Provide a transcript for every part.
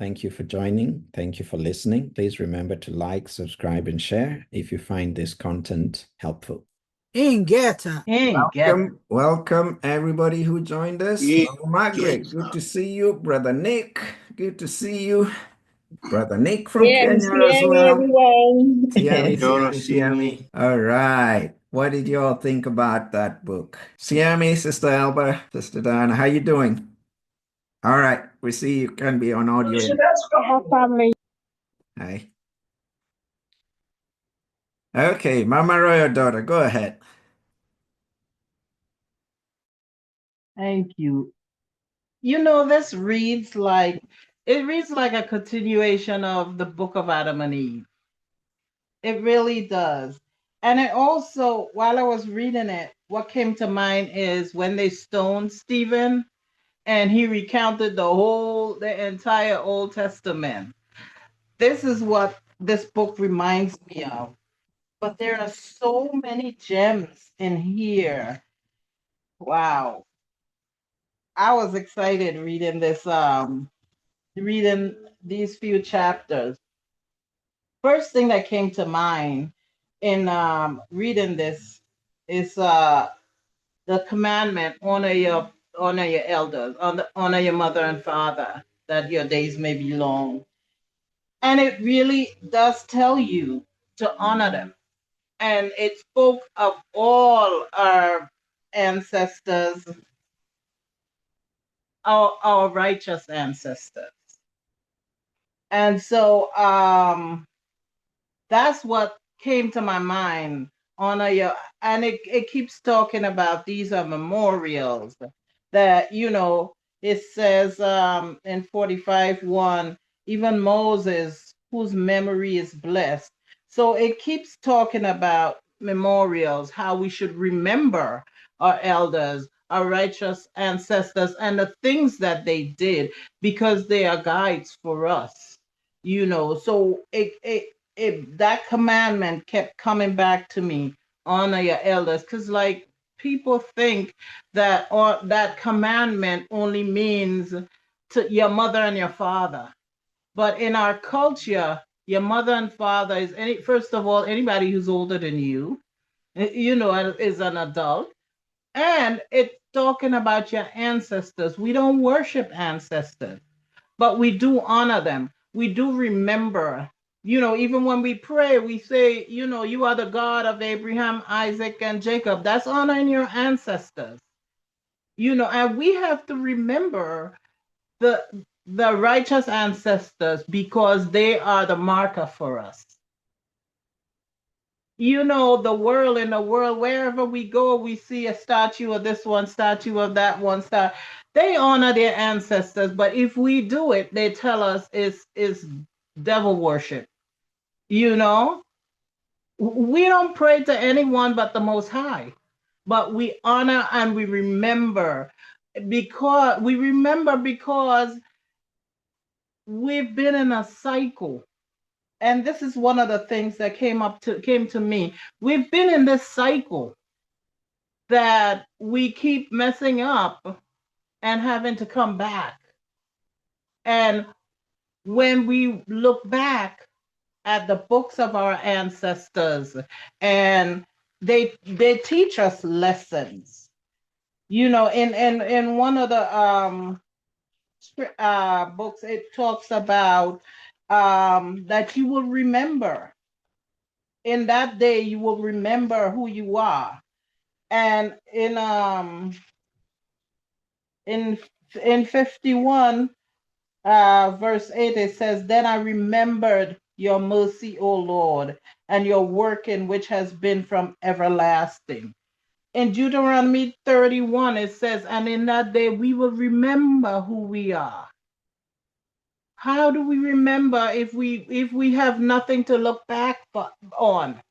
Thank you for joining. Thank you for listening. Please remember to like, subscribe, and share if you find this content helpful. Ingeta. Welcome everybody who joined us. Hello, Margaret, good to see you. Brother Nick, good to see you. Brother Nick from Kenya as well. Everyone. Siami. All right. What did you all think about that book? Siami, Sister Alba, Sister Diana, how you doing? All right. We see you can be on audio. Family. Hi. Okay, Mama Royal daughter, go ahead. Thank you. This reads like a continuation of the book of Adam and Eve. It really does. And it also, while I was reading it, what came to mind is when they stoned Stephen and he recounted the entire Old Testament. This is what this book reminds me of. But there are so many gems in here. Wow. I was excited reading these few chapters. First thing that came to mind in reading this is the commandment: honor your elders, honor your mother and father, that your days may be long. And it really does tell you to honor them. And it spoke of all our ancestors, our righteous ancestors. And so that's what came to my mind. Honor your, and it keeps talking about these are memorials that, it says in 45:1, even Moses, whose memory is blessed. So it keeps talking about memorials, how we should remember our elders, our righteous ancestors, and the things that they did, because they are guides for us. So that commandment kept coming back to me: honor your elders, because like people think that that commandment only means to your mother and your father, but in our culture, your mother and father is first of all anybody who's older than you, is an adult. And it's talking about your ancestors. We don't worship ancestors, but we do honor them. We do remember. Even when we pray, we say, you are the God of Abraham, Isaac, and Jacob. That's honoring your ancestors. And we have to remember the righteous ancestors, because they are the marker for us. In the world, wherever we go, we see a statue of this one, statue of that one, they honor their ancestors. But if we do it, they tell us it's devil worship. We don't pray to anyone but the Most High, but we honor and we remember, because we've been in a cycle. And this is one of the things that came to me. We've been in this cycle that we keep messing up and having to come back. And when we look back at the books of our ancestors, and they teach us lessons. In one of the books, it talks about that you will remember. In that day, you will remember who you are. And in 51, verse 8, it says, "Then I remembered your mercy, O Lord, and your working, which has been from everlasting." In Deuteronomy 31, it says, "And in that day we will remember who we are." How do we remember if we have nothing to look back on?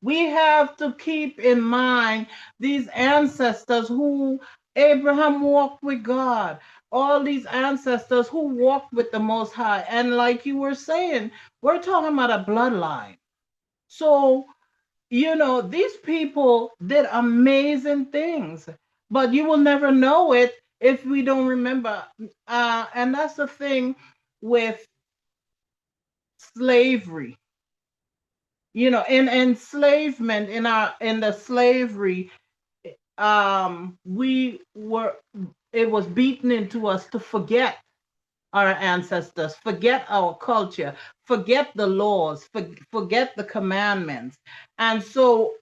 We have to keep in mind these ancestors who Abraham walked with God, all these ancestors who walked with the Most High. And like you were saying, we're talking about a bloodline. So, these people did amazing things, but you will never know it if we don't remember. And that's the thing. with slavery. In enslavement, in the slavery, we were it was beaten into us to forget our ancestors, forget our culture, forget the laws, forget the commandments. And so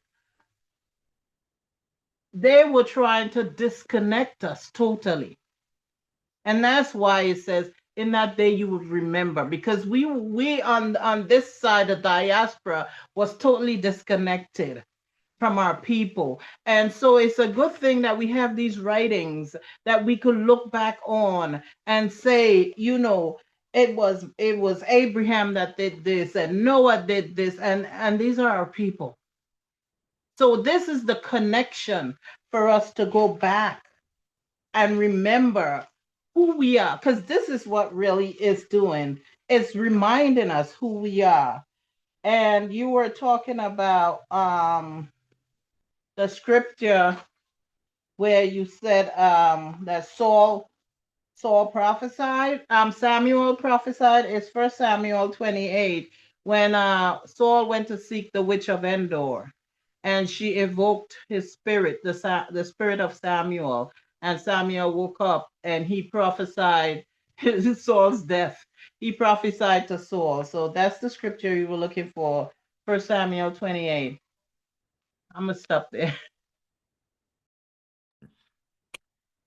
they were trying to disconnect us totally. And that's why it says, in that day you would remember, because we on this side of diaspora was totally disconnected from our people. And so it's a good thing that we have these writings that we could look back on and say, it was Abraham that did this and Noah did this, and these are our people. So this is the connection for us to go back and remember who we are, because this is what really is doing. It's reminding us who we are. And you were talking about the scripture where you said that Saul prophesied. Samuel prophesied. It's First Samuel 28, when Saul went to seek the witch of Endor, and she evoked his spirit, the spirit of Samuel, and Samuel woke up and he prophesied Saul's death. He prophesied to Saul. So that's the scripture you were looking for, First Samuel 28. I'm gonna stop there.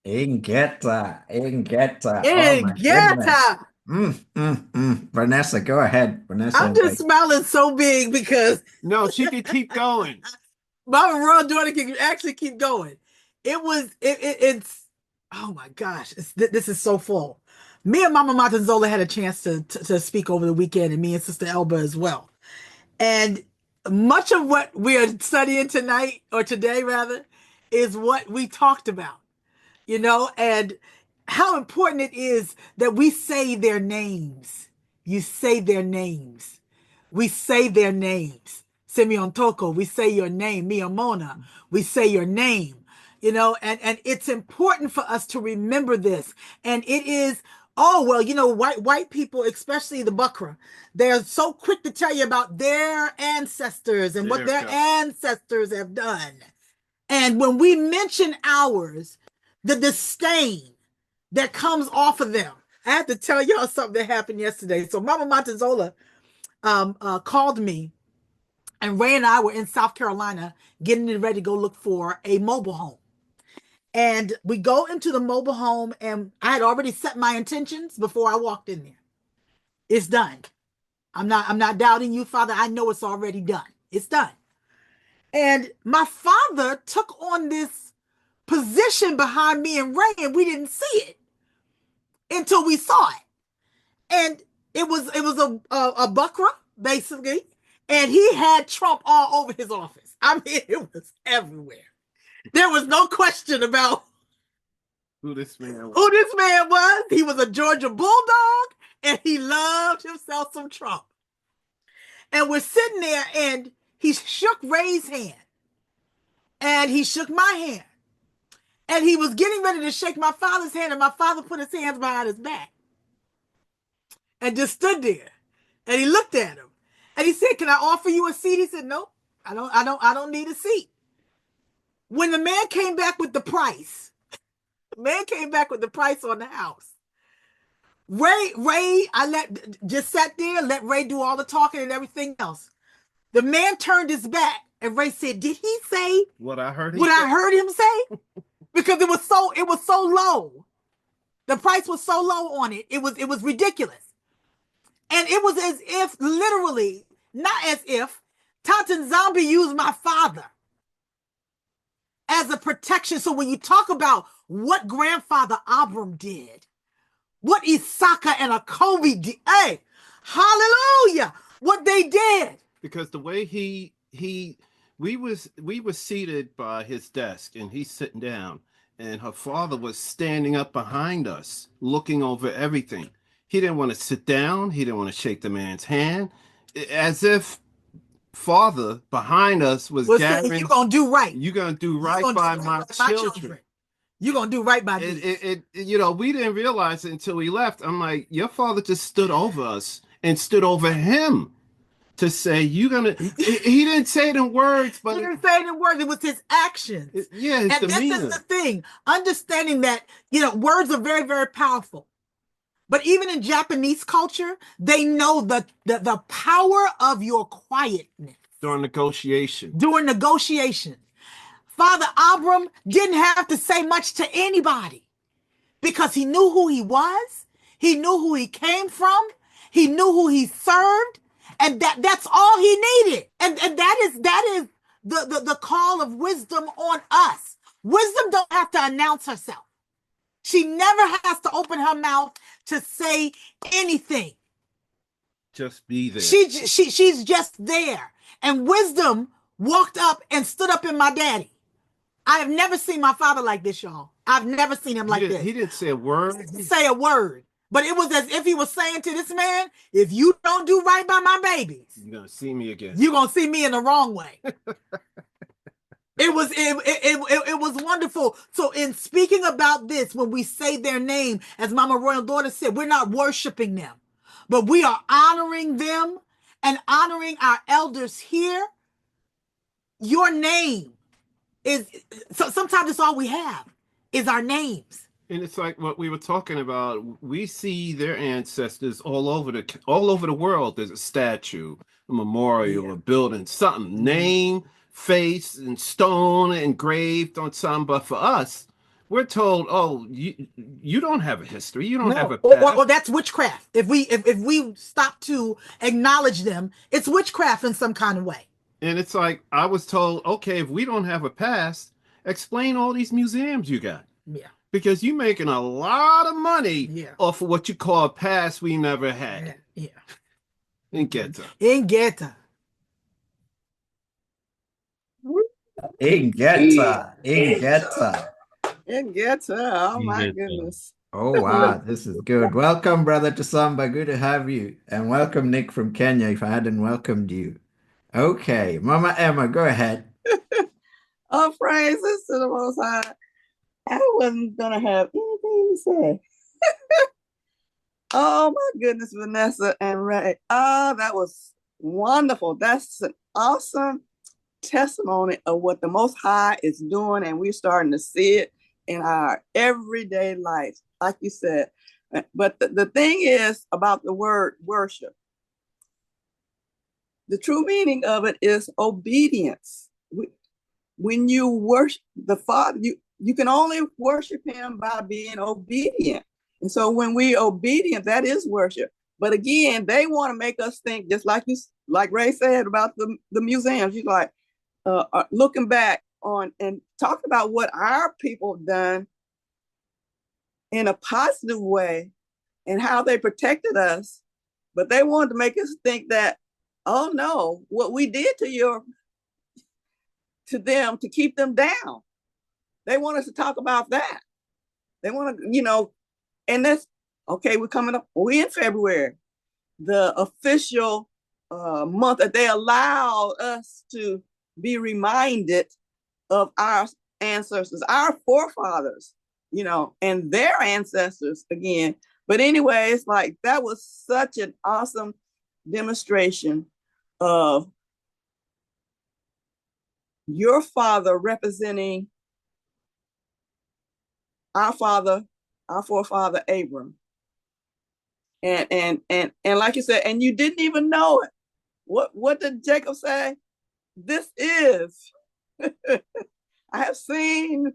Ingeta, Ingeta. Oh Hey, my goodness. Geta! Vanessa, go ahead. Vanessa, I'm just smiling so big because No, she can keep going. Mama Ron daughter can actually keep going. It's oh my gosh, this is so full. Me and Mama Matanzola had a chance to speak over the weekend, and me and Sister Elba as well. And much of what we are studying tonight, or today rather, is what we talked about. And how important it is that we say their names. You say their names. We say their names. Simeon Toko, we say your name. Mia Mona, we say your name. And it's important for us to remember this. And it is, oh, well, white people, especially the Bukra, they're so quick to tell you about their ancestors and what their ancestors have done. And when we mention ours, the disdain that comes off of them. I have to tell y'all something that happened yesterday. So Mama Montezola called me, and Ray and I were in South Carolina getting ready to go look for a mobile home. And we go into the mobile home, and I had already set my intentions before I walked in there. It's done. I'm not doubting you, Father. I know it's already done. It's done. And my father took on this position behind me and Ray, and we didn't see it until we saw it. And it was a Bukra, basically, and he had Trump all over his office. I mean, it was everywhere. There was no question about Who this man was. He was a Georgia Bulldog, and he loved himself some Trump. And we're sitting there, and he shook Ray's hand, and he shook my hand. And he was getting ready to shake my father's hand, and my father put his hands behind his back and just stood there. And he looked at him, and he said, "Can I offer you a seat?" He said, "Nope, I don't need a seat." When the man came back with the price, on the house. Ray, just sat there, let Ray do all the talking and everything else. The man turned his back, and Ray said, "Did he say what I heard him say?" Because it was so low. The price was so low on it. It was ridiculous. And it was as if, literally, not as if, Tantan Zombie used my father as a protection. So when you talk about what grandfather Abram did, what Isaka and Akobi did, hey, hallelujah, what they did. Because the way we were seated by his desk, and he's sitting down, and her father was standing up behind us, looking over everything. He didn't want to sit down. He didn't want to shake the man's hand, as if father behind us was saying, "You're gonna do right. You're gonna do right by my children." You're gonna do right by these. We didn't realize it until we left. I'm like, your father just stood over us and stood over him to say, you're gonna. He didn't say it in words, but he didn't say it in words. It was his actions. his And demeanor. this is the thing: understanding that words are very, very powerful. But even in Japanese culture, they know the power of your quietness During negotiation. Father Abram didn't have to say much to anybody because he knew who he was. He knew who he came from. He knew who he served. And that's all he needed. And that is the call of wisdom on us. Wisdom don't have to announce herself. She never has to open her mouth to say anything. Just be there. She's just there. And wisdom walked up and stood up in my daddy. I have never seen my father like this, y'all. I've never seen him like this. He didn't say a word. Say a word. But it was as if he was saying to this man, if you don't do right by my babies, you're going to see me again. You're going to see me in the wrong way. It was wonderful. So in speaking about this, when we say their name, as Mama Royal Daughter said, we're not worshiping them, but we are honoring them and honoring our elders here. Your name is, so sometimes it's all we have is our names. And it's like what we were talking about. We see their ancestors all over the world. There's a statue, a memorial, a building, something, name, face, and stone engraved on something. But for us, we're told, oh, you don't have a history. You don't have a past. Or that's witchcraft. If we stop to acknowledge them, it's witchcraft in some kind of way. And it's like, I was told, okay, if we don't have a past, explain all these museums you got. Yeah. Because you're making a lot of money off of what you call a past we never had. Yeah. In Geta. In Geta. Oh my goodness. Oh wow, this is good. Welcome, Brother Tasamba. Good to have you. And welcome, Nick from Kenya, if I hadn't welcomed you. Okay, Mama Emma, go ahead. Oh, praises to the Most High. I wasn't gonna have anything to say. Oh my goodness, Vanessa and Ray. Oh, that was wonderful. That's an awesome testimony of what the Most High is doing, and we're starting to see it in our everyday life, like you said. But the thing is about the word worship. The true meaning of it is obedience. When you worship the Father, you can only worship him by being obedient. And so when we're obedient, that is worship. But again, they want to make us think, just like Ray said about the museums. You're like looking back on and talk about what our people done in a positive way and how they protected us. But they wanted to make us think that, oh no, what we did to them to keep them down. They want us to talk about that. They want to, and that's okay. We're in February, the official month that they allow us to be reminded of our ancestors, our forefathers, and their ancestors again. But anyway, it's like that was such an awesome demonstration of your father representing our forefather Abram. And like you said, and you didn't even know it. What did Jacob say? This is, I have seen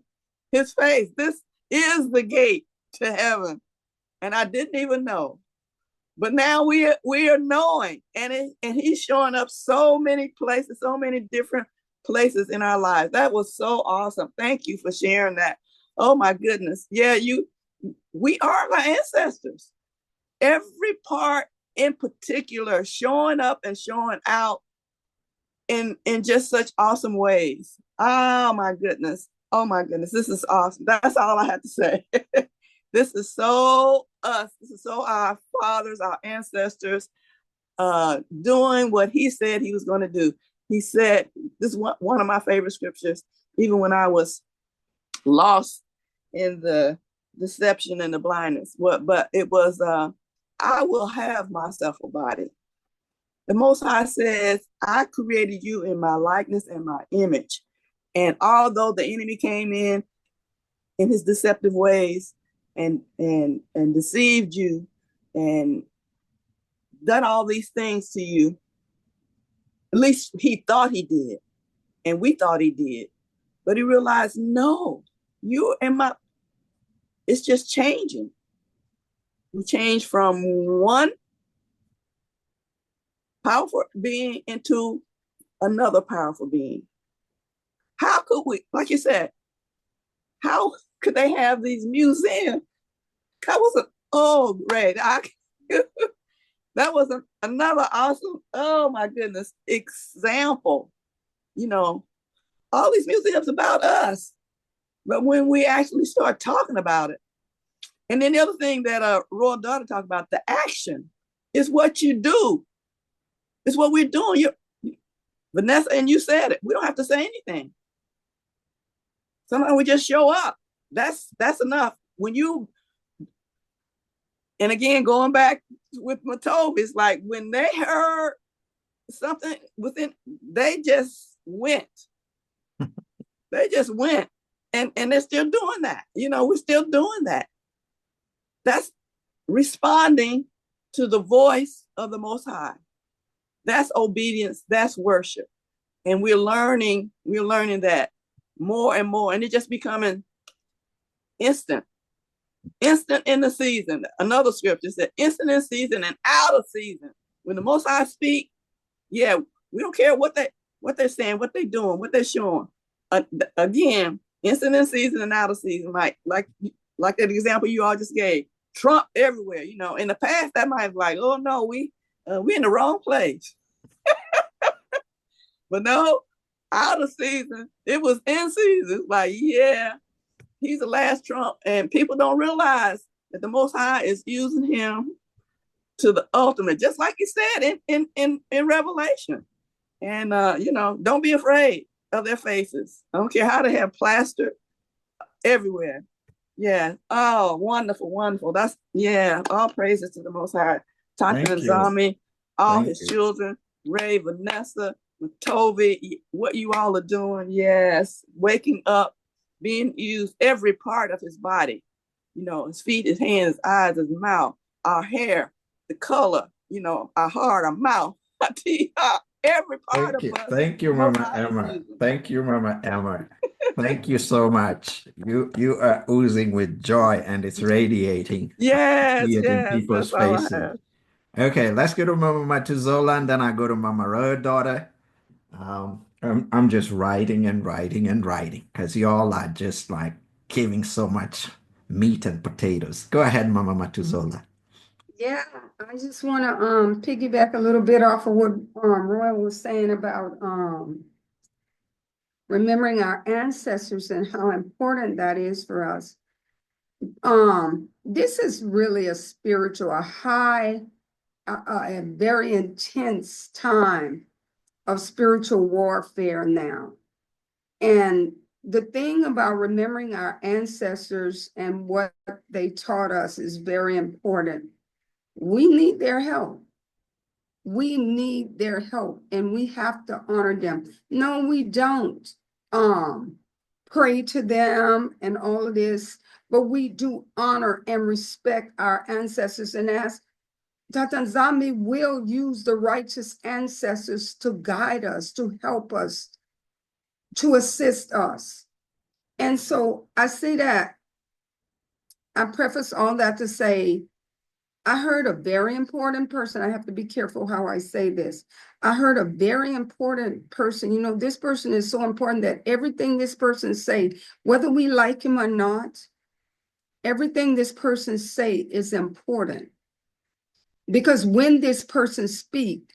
his face. This is the gate to heaven. And I didn't even know. But now we are knowing, and he's showing up so many places, so many different places in our lives. That was so awesome. Thank you for sharing that. Oh my goodness. Yeah, we are our ancestors. Every part in particular showing up and showing out in just such awesome ways. Oh my goodness. Oh my goodness. This is awesome. That's all I have to say. This is so us. This is so our fathers, our ancestors, doing what he said he was going to do. He said, this is one of my favorite scriptures, even when I was lost in the deception and the blindness. But it was, I will have myself a body. The Most High says, I created you in my likeness and my image. And although the enemy came in his deceptive ways and deceived you and done all these things to you, at least he thought he did, and we thought he did. But he realized, no, you and my, it's just changing. We change from one powerful being into another powerful being. How could we, like you said, how could they have these museums? That was great. That was another awesome, oh my goodness, example. You know, all these museums about us. But when we actually start talking about it, and then the other thing that Royal Daughter talked about, the action is what you do. It's what we're doing. Vanessa, and you said it. We don't have to say anything. Sometimes we just show up. That's enough. When you, and again, going back with Matov, it's like when they heard something within, they just went. They just went. And they're still doing that. You know, we're still doing that. That's responding to the voice of the Most High. That's obedience. That's worship. And we're learning that more and more. And it's just becoming instant in the season. Another scripture said, instant in season and out of season. When the Most High speak, yeah, we don't care what they're saying, what they're doing, what they're showing. Again, instant in season and out of season. Like that example you all just gave. Trump everywhere. You know, in the past that might be like, oh no, we in the wrong place. But no, out of season, it was in season. Like, yeah, he's the last Trump. And people don't realize that the Most High is using him to the ultimate, just like he said in Revelation. And, you know, don't be afraid of their faces. I don't care how they have plastered everywhere. Yeah. Oh, wonderful, wonderful. That's, yeah, all praises to the Most High. Tanya and Zami, all his children, Ray, Vanessa, Toby, what you all are doing. Yes. Waking up, being used, every part of his body. You know, his feet, his hands, his eyes, his mouth, our hair, the color, you know, our heart, our mouth, our teeth, every part of us. Thank you, Mama Emma. Thank you, Mama Emma. Thank you so much. You are oozing with joy and it's radiating. Yes, See it in yes, people's that's all I faces. have. Okay, let's go to Mama Matuzola and then I go to Mama Road Daughter. I'm just writing and writing and writing because y'all are just like giving so much meat and potatoes. Go ahead, Mama Matuzola. Yeah, I just want to piggyback a little bit off of what Roy was saying about remembering our ancestors and how important that is for us. This is really a spiritual, a very intense time of spiritual warfare now. And the thing about remembering our ancestors and what they taught us is very important. We need their help. We need their help and we have to honor them. No, we don't pray to them and all of this, but we do honor and respect our ancestors. And as Dr. Nzami will use the righteous ancestors to guide us, to help us, to assist us. And so I say that, I preface all that to say, I heard a very important person. I have to be careful how I say this. I heard a very important person. You know, this person is so important that everything this person say, whether we like him or not, everything this person say is important. Because when this person speak,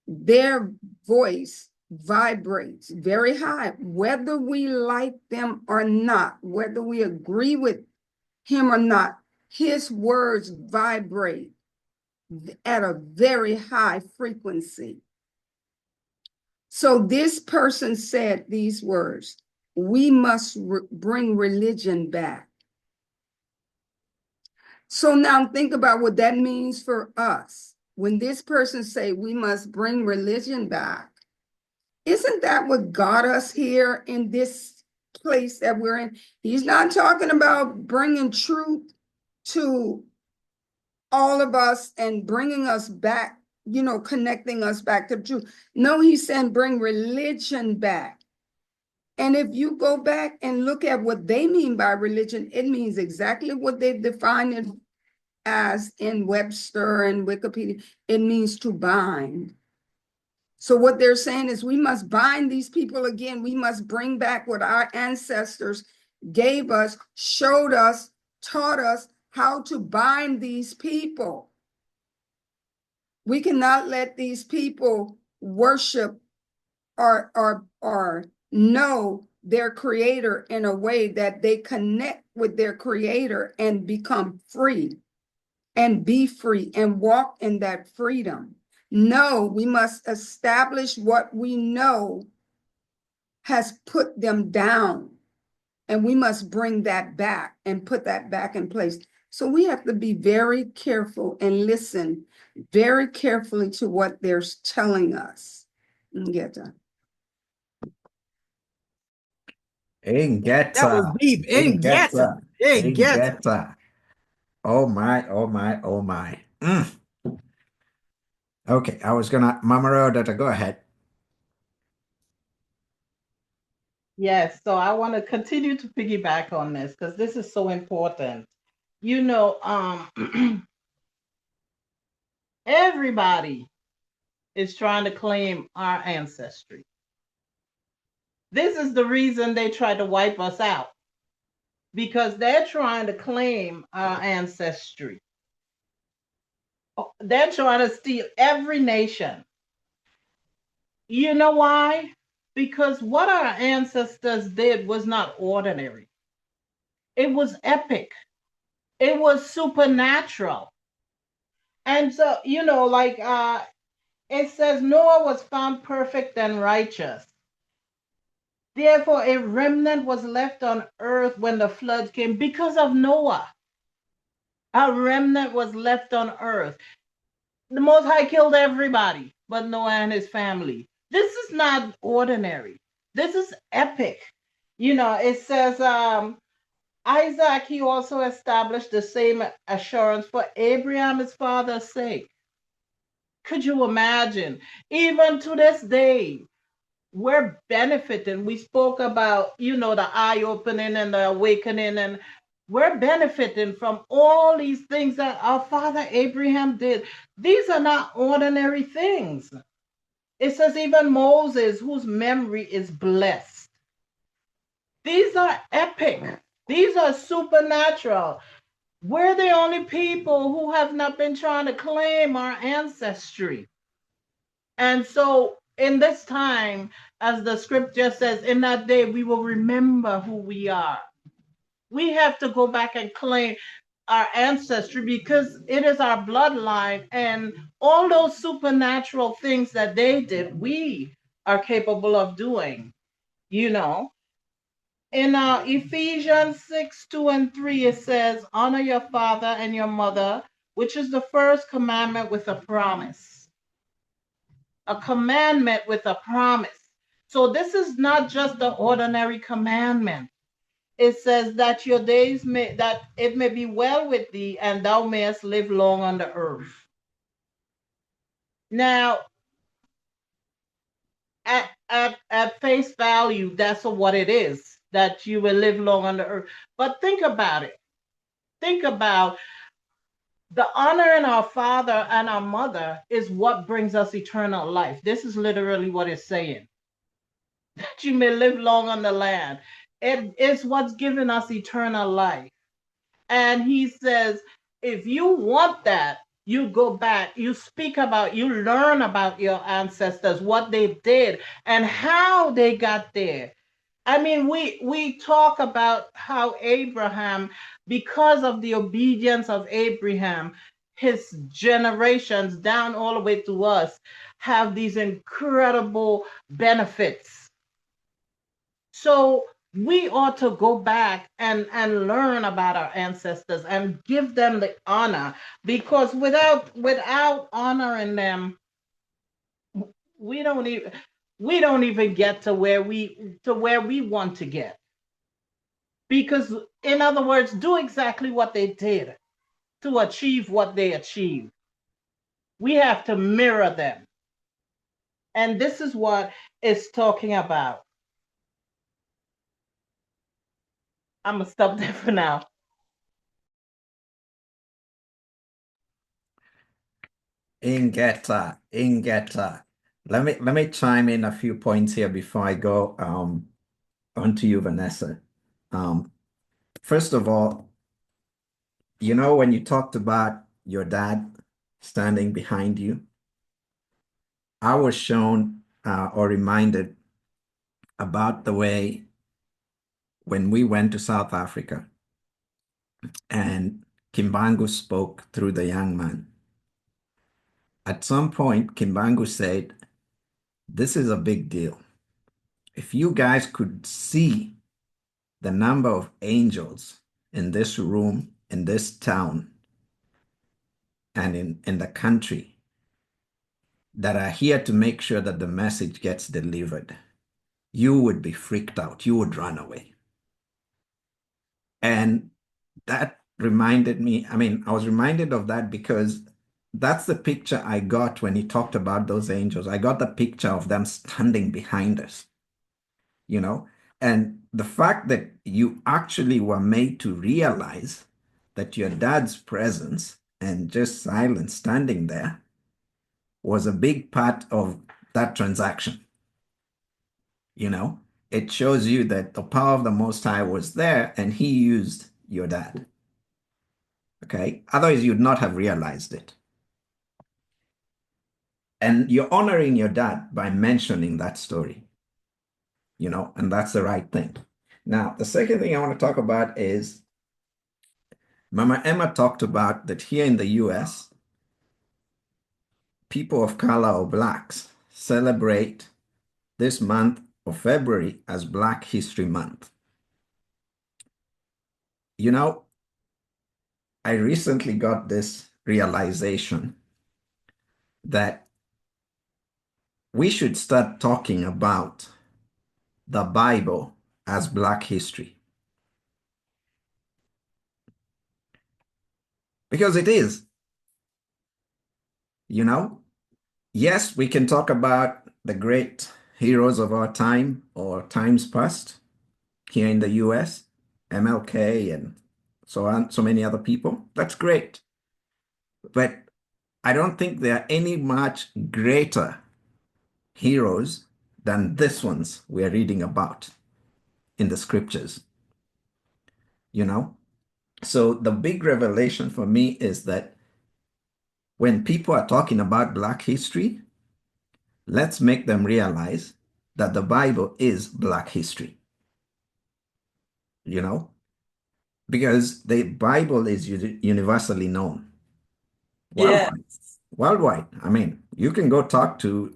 their voice vibrates very high, whether we like them or not, whether we agree with him or not, his words vibrate at a very high frequency. So this person said these words, we must bring religion back. So now think about what that means for us. When this person say we must bring religion back, isn't that what got us here in this place that we're in? He's not talking about bringing truth to all of us and bringing us back, connecting us back to the truth. No, he's saying bring religion back. And if you go back and look at what they mean by religion, it means exactly what they define it as in Webster and Wikipedia. It means to bind. So what they're saying is we must bind these people again. We must bring back what our ancestors gave us, showed us, taught us how to bind these people. We cannot let these people worship or know their creator in a way that they connect with their creator and become free and be free and walk in that freedom. No, we must establish what we know has put them down, and we must bring that back and put that back in place. So we have to be very careful and listen very carefully to what they're telling us. That was Ingeta. deep. Ingeta. Ingeta. Ingeta. Oh my, oh my, oh my. Okay, I was gonna, Mama Rhoda, go ahead. Yes, so I want to continue to piggyback on this because this is so important. Everybody is trying to claim our ancestry. This is the reason they tried to wipe us out, because they're trying to claim our ancestry. They're trying to steal every nation. You know why? Because what our ancestors did was not ordinary. It was epic. It was supernatural. And so, it says Noah was found perfect and righteous. Therefore, a remnant was left on earth when the flood came because of Noah. A remnant was left on earth. The Most High killed everybody but Noah and his family. This is not ordinary. This is epic. It says Isaac, he also established the same assurance for Abraham, his father's sake. Could you imagine? Even to this day, we're benefiting. We spoke about, the eye opening and the awakening, and we're benefiting from all these things that our father Abraham did. These are not ordinary things. It says even Moses, whose memory is blessed. These are epic. These are supernatural. We're the only people who have not been trying to claim our ancestry. And so in this time, as the scripture says, in that day, we will remember who we are. We have to go back and claim our ancestry because it is our bloodline, and all those supernatural things that they did, we are capable of doing. In Ephesians 6:2-3, it says, honor your father and your mother, which is the first commandment with a promise. A commandment with a promise. So this is not just the ordinary commandment. It says that that it may be well with thee and thou mayest live long on the earth. Now, at face value, that's what it is, that you will live long on the earth. But think about it. Think about the honoring our father and our mother is what brings us eternal life. This is literally what it's saying. That you may live long on the land. It is what's giving us eternal life. And he says, if you want that, you go back, you learn about your ancestors, what they did and how they got there. I mean, we talk about how Abraham, because of the obedience of Abraham, his generations down all the way to us have these incredible benefits. So we ought to go back and learn about our ancestors and give them the honor, because without honoring them, we don't even get to where we want to get. Because, in other words, do exactly what they did to achieve what they achieved. We have to mirror them. And this is what it's talking about. I'm going to stop there for now. Ingeta. Let me chime in a few points here before I go on to you, Vanessa. First of all, when you talked about your dad standing behind you, I was shown or reminded about the way when we went to South Africa and Kimbangu spoke through the young man. At some point, Kimbangu said, "This is a big deal. If you guys could see the number of angels in this room, in this town, and in the country that are here to make sure that the message gets delivered, you would be freaked out. You would run away." And that reminded me, I was reminded of that because that's the picture I got when he talked about those angels. I got the picture of them standing behind us, and the fact that you actually were made to realize that your dad's presence and just silence standing there was a big part of that transaction. It shows you that the power of the Most High was there and he used your dad. Okay? Otherwise, you'd not have realized it. And you're honoring your dad by mentioning that story, and that's the right thing. Now, the second thing I want to talk about is Mama Emma talked about that here in the US, people of color or blacks celebrate this month of February as Black History Month. I recently got this realization that we should start talking about the Bible as Black history. Because it is. Yes, we can talk about the great heroes of our time or times past here in the US, MLK and so on, so many other people. That's great. But I don't think there are any much greater heroes than these ones we're reading about in the scriptures. So the big revelation for me is that when people are talking about Black history, let's make them realize that the Bible is Black history. Because the Bible is universally known. Worldwide. Yes. Worldwide. You can go talk to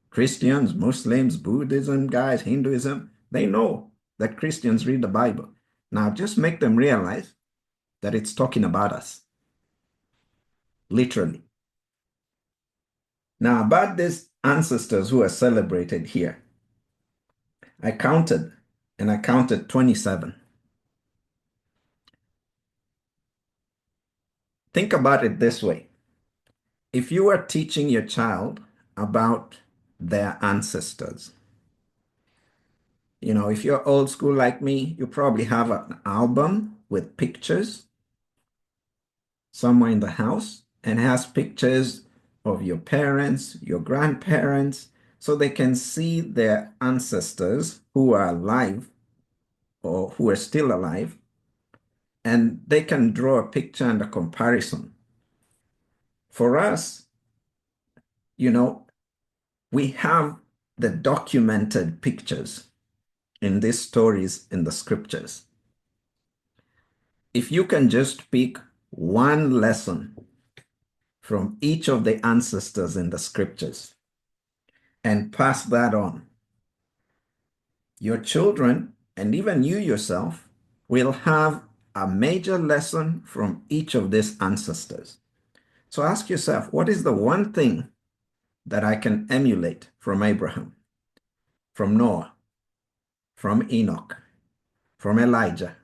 Christians, Muslims, Buddhism guys, Hinduism. They know that Christians read the Bible. Now just make them realize that it's talking about us. Literally. Now about these ancestors who are celebrated here, I counted 27. Think about it this way. If you were teaching your child about their ancestors, if you're old school like me, you probably have an album with pictures somewhere in the house and has pictures of your parents, your grandparents, so they can see their ancestors who are alive or who are still alive, and they can draw a picture and a comparison. For us, we have the documented pictures in these stories in the scriptures. If you can just pick one lesson from each of the ancestors in the scriptures and pass that on, your children and even you yourself will have a major lesson from each of these ancestors. So ask yourself, what is the one thing that I can emulate from Abraham, from Noah, from Enoch, from Elijah,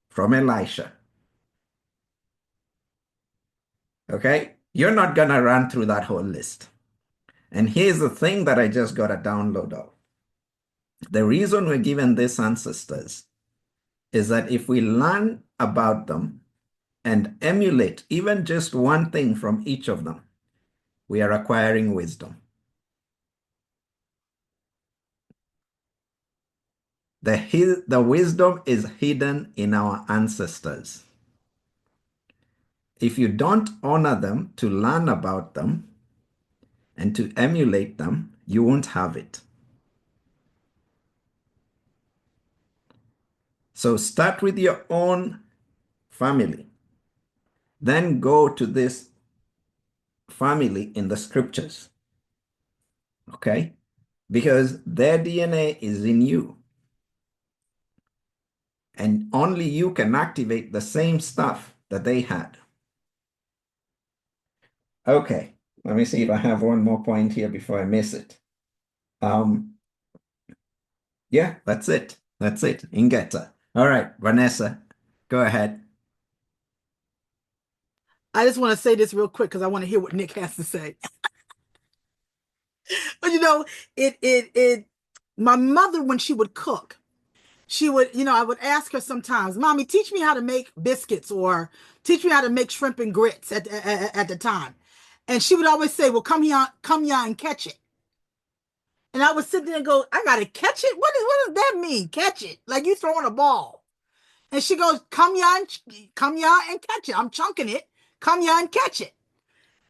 from Elisha? Okay? You're not going to run through that whole list. And here's the thing that I just got a download of. The reason we're given these ancestors is that if we learn about them and emulate even just one thing from each of them, we are acquiring wisdom. The wisdom is hidden in our ancestors. If you don't honor them to learn about them and to emulate them, you won't have it. So start with your own family. Then go to this family in the scriptures. Okay? Because their DNA is in you. And only you can activate the same stuff that they had. Okay, let me see if I have one more point here before I miss it. Yeah, that's it. That's it. Ingeta. All right, Vanessa, go ahead. I just want to say this real quick because I want to hear what Nick has to say. But you know, my mother, when she would cook, she would, I would ask her sometimes, Mommy, teach me how to make biscuits or teach me how to make shrimp and grits at the time. And she would always say, well, come here and catch it. And I would sit there and go, I gotta catch it? What does that mean? Catch it? Like you throwing a ball. And she goes, come here and catch it. I'm chunking it. Come here and catch it.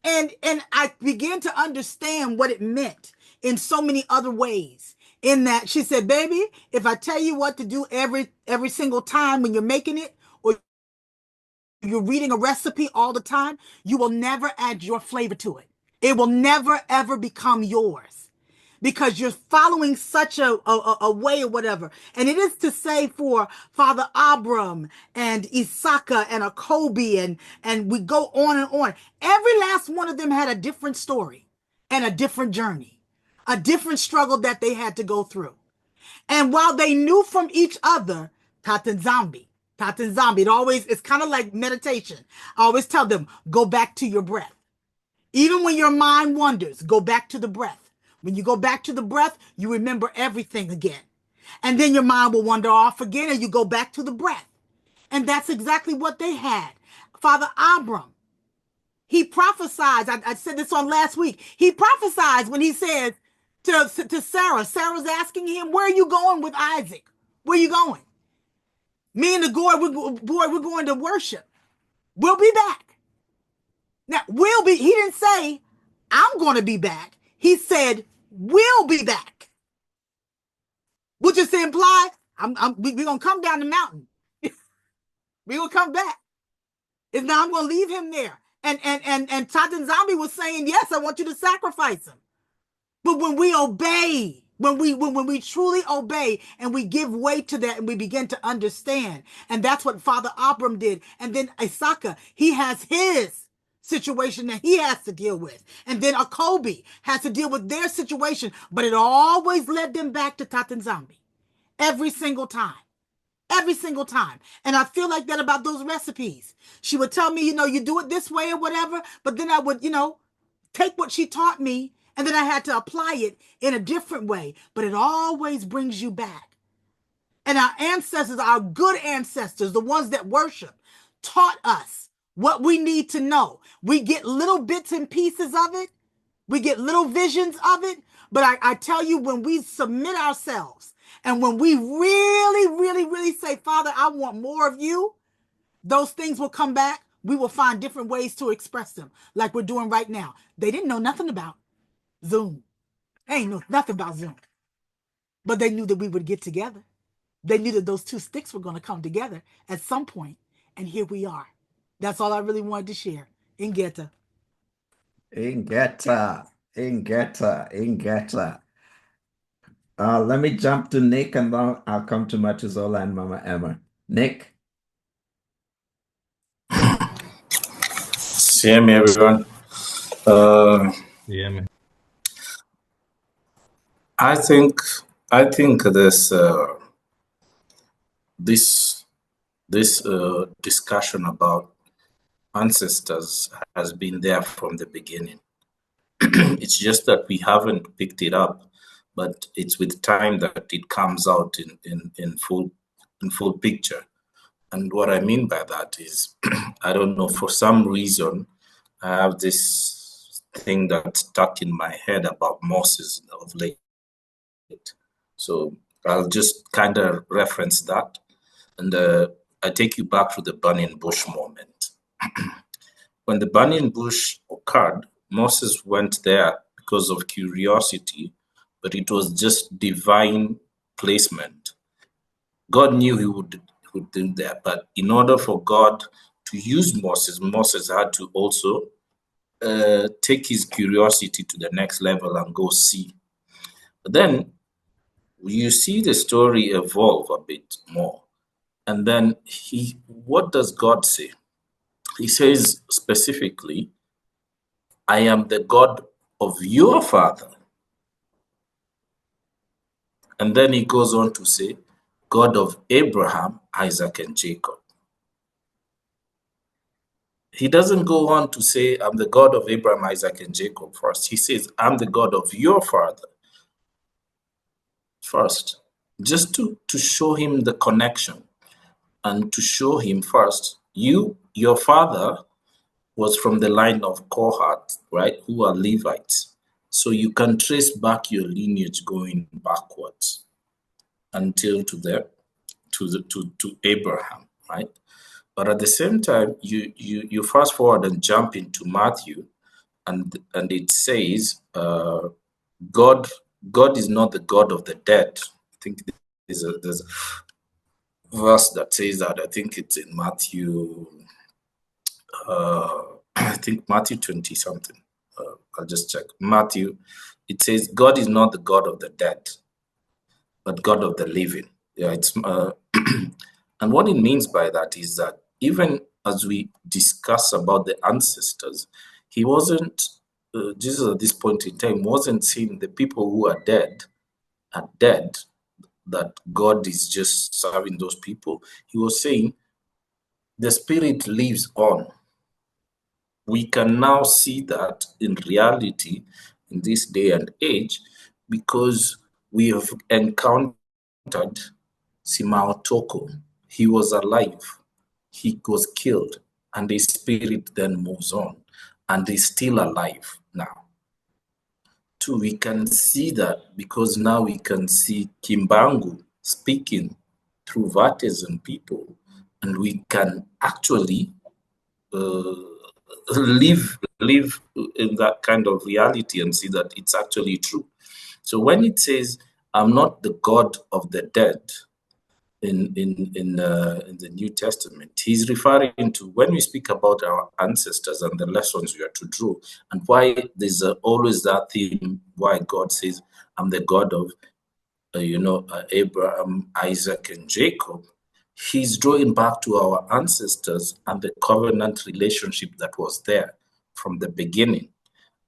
And I began to understand what it meant in so many other ways. In that she said, baby, if I tell you what to do every single time when you're making it, or you're reading a recipe all the time, you will never add your flavor to it. It will never, ever become yours because you're following such a way or whatever. And it is to say for Father Abram and Isaka and Akobi and we go on and on. Every last one of them had a different story and a different journey, a different struggle that they had to go through. And while they knew from each other, Tatan Zambi, it's kind of like meditation. I always tell them, go back to your breath. Even when your mind wanders, go back to the breath. When you go back to the breath, you remember everything again. And then your mind will wander off again and you go back to the breath. And that's exactly what they had. Father Abram, he prophesied. I said this on last week. He prophesied when he said to Sarah, Sarah's asking him, where are you going with Isaac? Where are you going? Me and the boy, we're going to worship. We'll be back. Now, he didn't say, I'm going to be back. He said, we'll be back. Which is to imply, we're going to come down the mountain. We're going to come back. It's now I'm going to leave him there. And Tatan Zambi was saying, yes, I want you to sacrifice him. But when we obey, when we truly obey and we give way to that and we begin to understand, and that's what Father Abram did. And then Isaka, he has his situation that he has to deal with. And then Akobi has to deal with their situation, but it always led them back to Tatan Zambi. Every single time. Every single time. And I feel like that about those recipes. She would tell me, you do it this way or whatever, but then I would, take what she taught me and then I had to apply it in a different way, but it always brings you back. And our ancestors, our good ancestors, the ones that worship, taught us what we need to know. We get little bits and pieces of it. We get little visions of it. But I tell you, when we submit ourselves and when we really, really, really say, Father, I want more of you, those things will come back. We will find different ways to express them like we're doing right now. They didn't know nothing about Zoom. They ain't know nothing about Zoom. But they knew that we would get together. They knew that those two sticks were going to come together at some point, and here we are. That's all I really wanted to share. Ingeta. Ingeta. Let me jump to Nick and then I'll come to Matuzola and Mama Emma. Nick? See me, everyone. Yeah, man. I think this discussion about ancestors has been there from the beginning. It's just that we haven't picked it up, but it's with time that it comes out in full picture. And what I mean by that is, I don't know, for some reason, I have this thing that's stuck in my head about Moses of late. So I'll just kind of reference that. And I take you back to the burning bush moment. When the burning bush occurred, Moses went there because of curiosity, but it was just divine placement. God knew he would do that, but in order for God to use Moses, Moses had to also take his curiosity to the next level and go see. But then you see the story evolve a bit more. And then what does God say? He says specifically, I am the God of your father. And then he goes on to say, God of Abraham, Isaac, and Jacob. He doesn't go on to say, I'm the God of Abraham, Isaac, and Jacob first. He says, I'm the God of your father first, just to show him the connection and to show him first, your father was from the line of Kohath, right, who are Levites. So you can trace back your lineage going backwards until to Abraham, right? But at the same time, you fast forward and jump into Matthew, and it says, God is not the God of the dead. I think there's a verse that says that. I think it's in Matthew. I think Matthew 20 something. I'll just check. Matthew, it says, God is not the God of the dead, but God of the living. Yeah, it's and what it means by that is that even as we discuss about the ancestors, he wasn't Jesus at this point in time wasn't saying the people who are dead, that God is just serving those people. He was saying the spirit lives on. We can now see that in reality in this day and age because we have encountered Simao Toko. He was alive. He was killed, and his spirit then moves on, and is still alive now. Two, we can see that because now we can see Kimbangu speaking through Vates and people, and we can actually live in that kind of reality and see that it's actually true. So when it says, I'm not the God of the dead in the New Testament, he's referring to when we speak about our ancestors and the lessons we are to draw, and why there's always that theme, why God says, I'm the God of Abraham, Isaac, and Jacob. He's drawing back to our ancestors and the covenant relationship that was there from the beginning,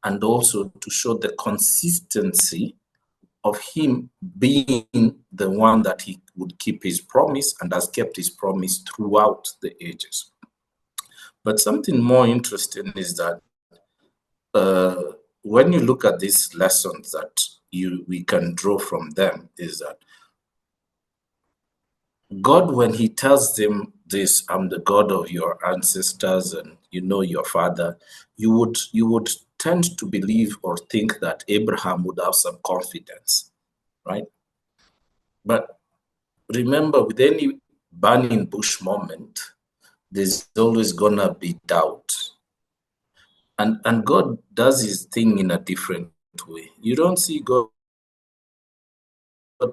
and also to show the consistency of him being the one that he would keep his promise and has kept his promise throughout the ages. But something more interesting is that when you look at these lessons that we can draw from them, is that God, when he tells them this, I'm the God of your ancestors and you know your father, you would tend to believe or think that Abraham would have some confidence, right? But remember, with any burning bush moment, there's always gonna be doubt. And God does his thing in a different way. You don't see God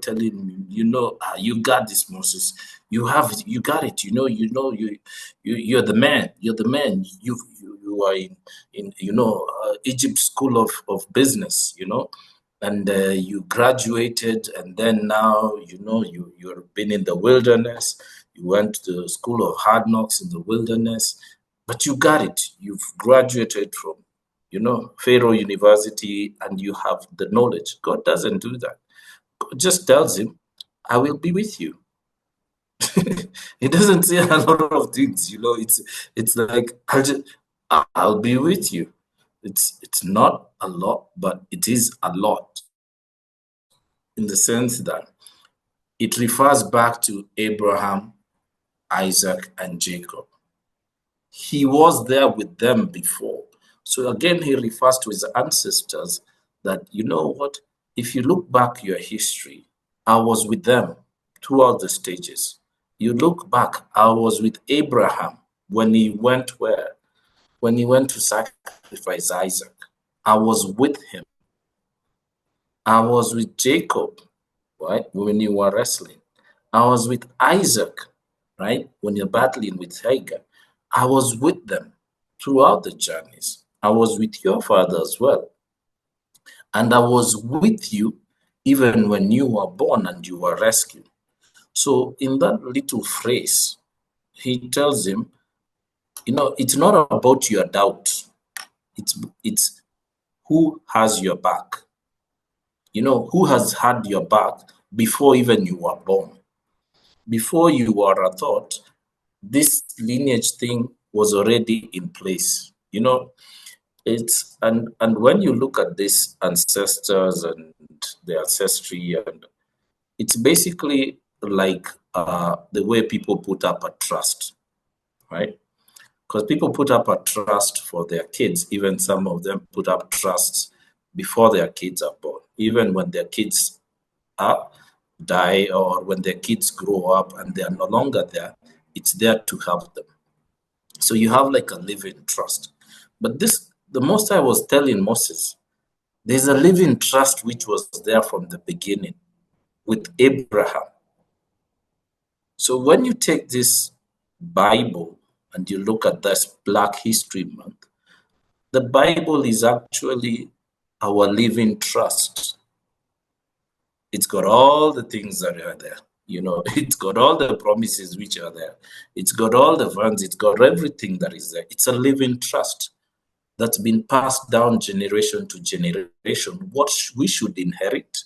telling me, you got this, Moses. You have it. You got it. You're the man. You're the man. You are in Egypt school of business. and you graduated, and then now, you've been in the wilderness. You went to the school of hard knocks in the wilderness, but you got it. You've graduated from, Pharaoh University, and you have the knowledge. God doesn't do that. God just tells him, I will be with you. He doesn't say a lot of things, it's like, I'll be with you. It's not a lot, but it is a lot, in the sense that it refers back to Abraham, Isaac, and Jacob. He was there with them before. So again, he refers to his ancestors that, you know what, if you look back your history, I was with them throughout the stages. You look back, I was with Abraham when he went where? When he went to sacrifice Isaac. I was with him. I was with Jacob, right, when you were wrestling. I was with Isaac, right, when you're battling with Hagar. I was with them throughout the journeys. I was with your father as well. And I was with you even when you were born and you were rescued. So in that little phrase, he tells him, it's not about your doubt. It's who has your back. Who has had your back before even you were born. Before you were a thought, this lineage thing was already in place. It's and when you look at these ancestors and the ancestry, and it's basically like the way people put up a trust, right? Because people put up a trust for their kids. Even some of them put up trusts before their kids are born. Even when their kids die, or when their kids grow up and they are no longer there, it's there to help them. So you have like a living trust. But the Most High was telling Moses, there's a living trust which was there from the beginning with Abraham. So when you take this Bible and you look at this Black History Month, the Bible is actually our living trust. It's got all the things that are there. It's got all the promises which are there. It's got all the funds. It's got everything that is there. It's a living trust that's been passed down generation to generation, what we should inherit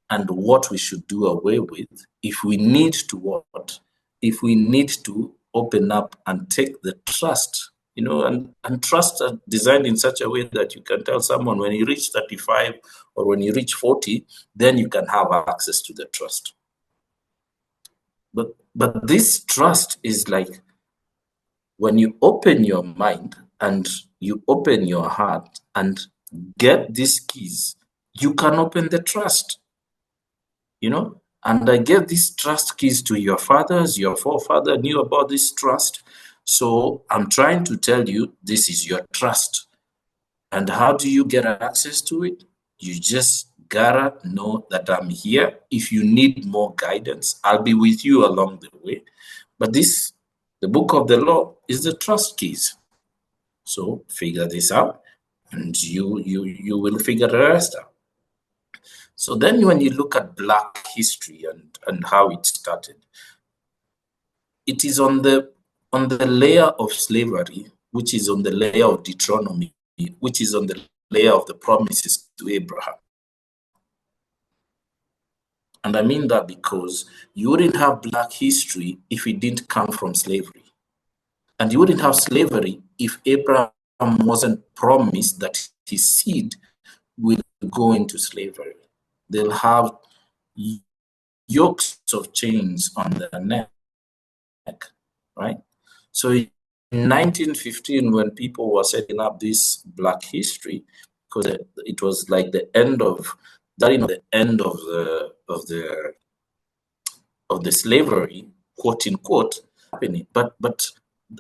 and what we should do away with if we need to what? If we need to open up and take the trust, and trust are designed in such a way that you can tell someone when you reach 35 or when you reach 40, then you can have access to the trust. But this trust is like when you open your mind and you open your heart and get these keys, you can open the trust, and I gave these trust keys to your fathers. Your forefather knew about this trust. So I'm trying to tell you, this is your trust. And how do you get access to it? You just gotta know that I'm here. If you need more guidance, I'll be with you along the way. But the book of the law is the trust keys. So figure this out, and you will figure the rest out. So then when you look at Black history and how it started, it is on the layer of slavery, which is on the layer of Deuteronomy, which is on the layer of the promises to Abraham. And I mean that because you wouldn't have Black history if it didn't come from slavery. And you wouldn't have slavery if Abraham wasn't promised that his seed will go into slavery. They'll have yokes of chains on their neck, right? So in 1915, when people were setting up this Black history, because it was like the end of the slavery, quote unquote, happening. But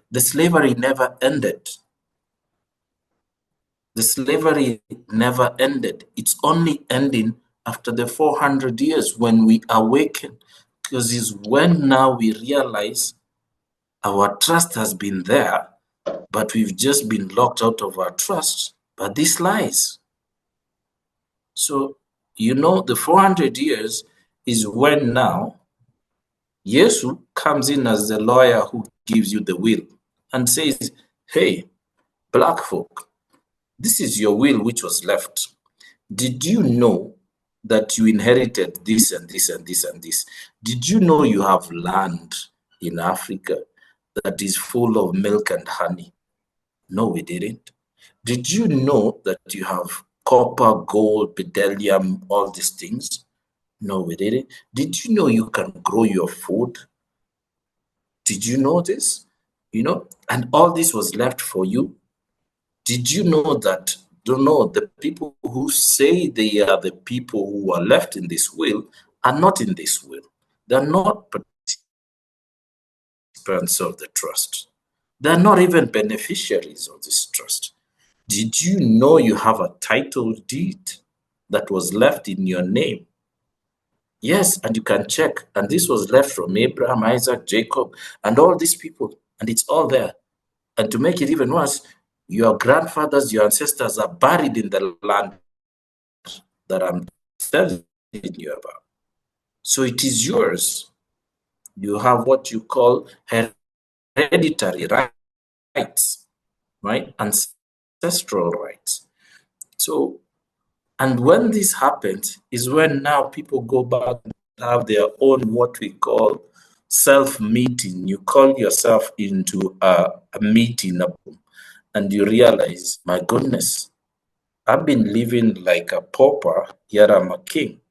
the slavery never ended. The slavery never ended. It's only ending after the 400 years when we awaken, because it's when now we realize our trust has been there, but we've just been locked out of our trust by these lies. So You know, the 400 years is when now Yesu comes in as the lawyer who gives you the will and says, hey, black folk, this is your will which was left. Did you know that you inherited this and this and this and this? Did you know you have land in Africa that is full of milk and honey? No, we didn't. Did you know that you have copper, gold, bdellium, all these things? No, we didn't. Did you know you can grow your food? Did you know this? You know, and all this was left for you. Did you know that? Don't know, the people who say they are the people who are left in this will are not in this will. They're not participants of the trust. They're not even beneficiaries of this trust. Did you know you have a title deed that was left in your name? Yes, and you can check. And this was left from Abraham, Isaac, Jacob, and all these people. And it's all there. And to make it even worse, your grandfathers, your ancestors are buried in the land that I'm telling you about. So it is yours. You have what you call hereditary rights, right? Ancestral rights. So, and when this happens is when now people go back and have their own what we call self-meeting. You call yourself into a meeting and you realize, my goodness, I've been living like a pauper, yet I'm a king.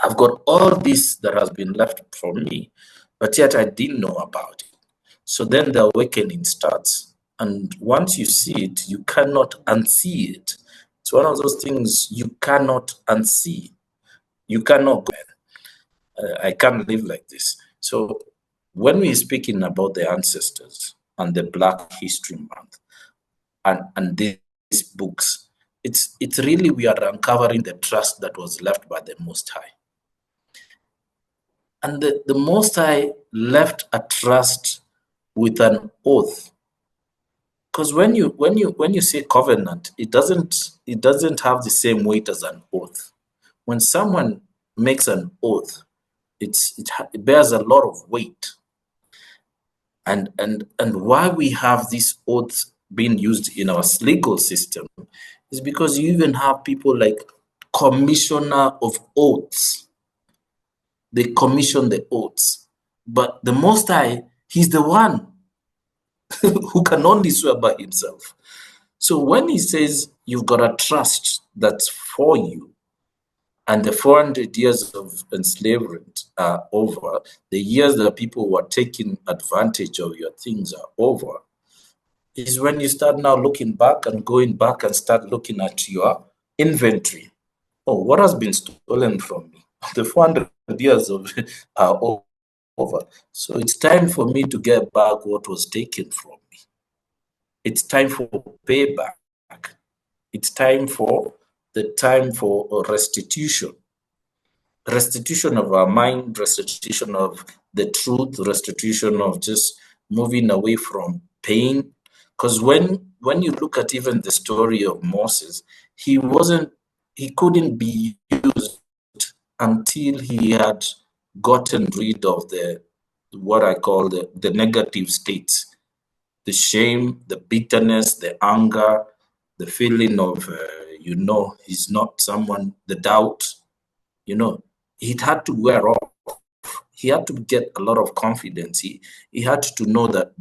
I've got all this that has been left for me, but yet I didn't know about it. So then the awakening starts. And once you see it, you cannot unsee it. It's one of those things you cannot unsee. You cannot go, I can't live like this. So when we're speaking about the ancestors and the Black History Month and these books, it's really we are uncovering the trust that was left by the Most High. And the Most High left a trust with an oath. Because when you say covenant, it doesn't have the same weight as an oath. When someone makes an oath, it bears a lot of weight. And why we have this oath being used in our legal system is because you even have people like commissioner of oaths. They commission the oaths. But the Most High, he's the one who can only swear by himself. So when he says you've got a trust that's for you, and the 400 years of enslavement are over, the years that people were taking advantage of your things are over, is when you start now looking back and going back and start looking at your inventory. Oh, what has been stolen from me? The 400 years of are over. So it's time for me to get back what was taken from me. It's time for payback. It's time for restitution. Restitution of our mind, restitution of the truth, restitution of just moving away from pain. Because when you look at even the story of Moses, he couldn't be used until he had gotten rid of what I call the negative states, the shame, the bitterness, the anger, the feeling of, he's not someone, the doubt, it had to wear off. He had to get a lot of confidence. He had to know that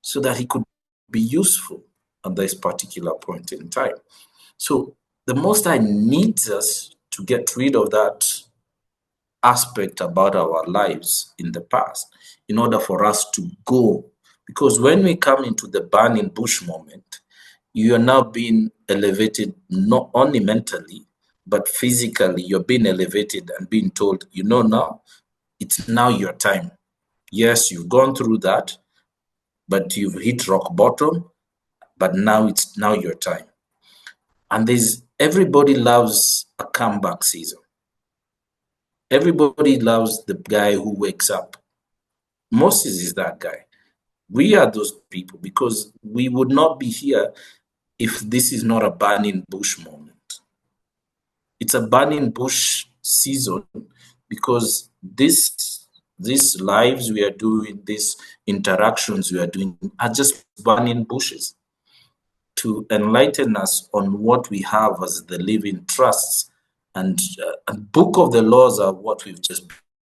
so that he could be useful at this particular point in time. So the Most High needs us to get rid of that aspect about our lives in the past in order for us to go. Because when we come into the burning bush moment, you are now being elevated not only mentally, but physically. You're being elevated and being told, now, it's now your time. Yes, you've gone through that, but you've hit rock bottom, but now it's now your time. And everybody loves a comeback season. Everybody loves the guy who wakes up. Moses is that guy. We are those people because we would not be here if this is not a burning bush moment. it's a burning bush season, because these lives we are doing, these interactions we are doing, are just burning bushes to enlighten us on what we have as the living trusts. And book of the laws are what we've just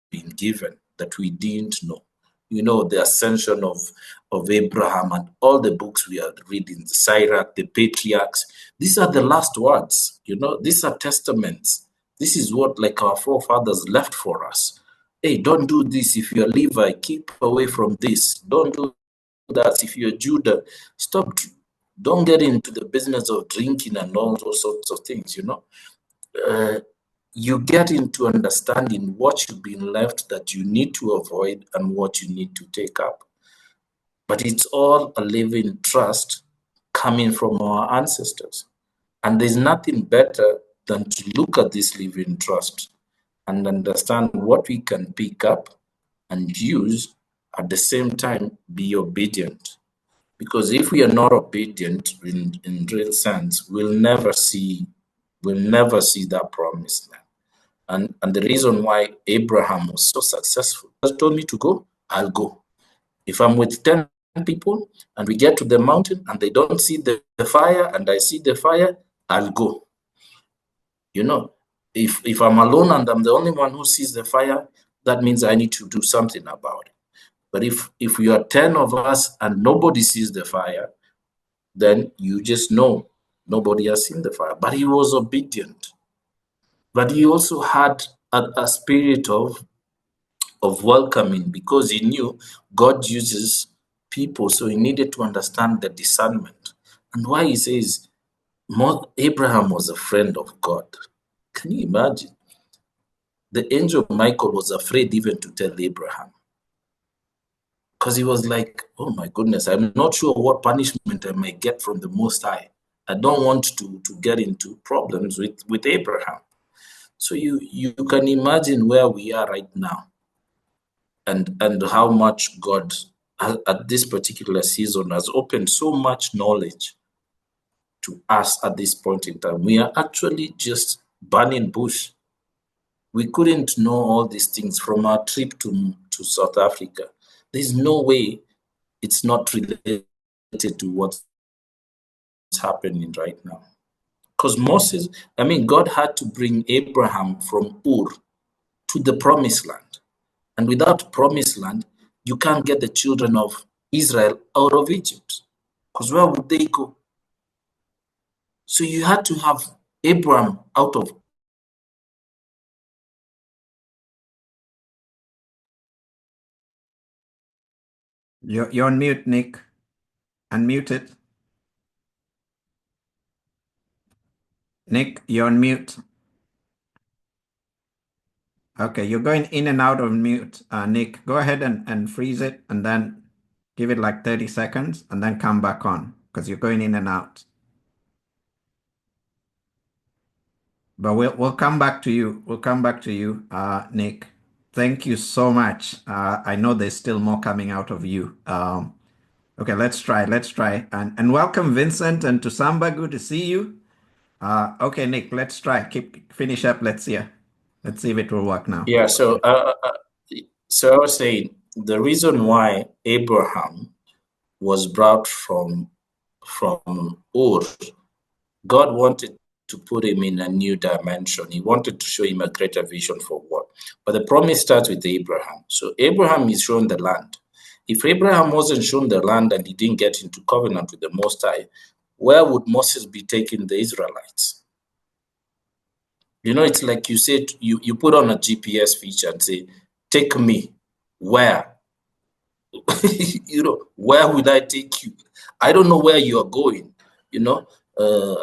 been given that we didn't know. You know, the ascension of Abraham and all the books we are reading, the Sirach, the patriarchs. These are the last words, you know, these are testaments. This is what like our forefathers left for us. Hey, don't do this if you're Levi, keep away from this. Don't do that if you're Judah. Stop. Don't get into the business of drinking and all those sorts of things, you know. You get into understanding what you've been left that you need to avoid and what you need to take up. But it's all a living trust coming from our ancestors. And there's nothing better than to look at this living trust and understand what we can pick up and use, at the same time be obedient. Because if we are not obedient in real sense, we'll never see that promised land. And the reason why Abraham was so successful, he told me to go, I'll go. If I'm with 10 people and we get to the mountain and they don't see the fire and I see the fire, I'll go. You know, if I'm alone and I'm the only one who sees the fire, that means I need to do something about it. But if we are 10 of us and nobody sees the fire, then you just know nobody has seen the fire. But he was obedient. But he also had a spirit of welcoming, because he knew God uses people, so he needed to understand the discernment. And why he says Abraham was a friend of God. Can you imagine? The angel Michael was afraid even to tell Abraham, because he was like, oh my goodness, I'm not sure what punishment I may get from the Most High. I don't want to get into problems with Abraham. So you can imagine where we are right now, and how much God at this particular season has opened so much knowledge to us at this point in time. We are actually just burning bush. We couldn't know all these things from our trip to South Africa. There's no way it's not related to what's happening right now. Because God had to bring Abraham from Ur to the promised land. And without promised land, you can't get the children of Israel out of Egypt. Because where would they go? So you had to have Abraham out of. You're on mute, Nick. Unmute it. Nick, you're on mute. Okay, you're going in and out of mute. Nick, go ahead and freeze it and then give it like 30 seconds and then come back on, because you're going in and out. But we'll come back to you. We'll come back to you, Nick. Thank you so much. I know there's still more coming out of you. Okay, let's try. And welcome, Vincent and Tusamba. Good to see you. Okay, Nick, let's try. Finish up. Let's see if it will work now. Yeah, so I was saying the reason why Abraham was brought from Ur, God wanted to put him in a new dimension. He wanted to show him a greater vision for what. But the promise starts with Abraham. So Abraham is shown the land. If Abraham wasn't shown the land and he didn't get into covenant with the Most High, where would Moses be taking the Israelites? You know, it's like you said, you put on a GPS feature and say, take me. Where? You know, where would I take you? I don't know where you are going. You know,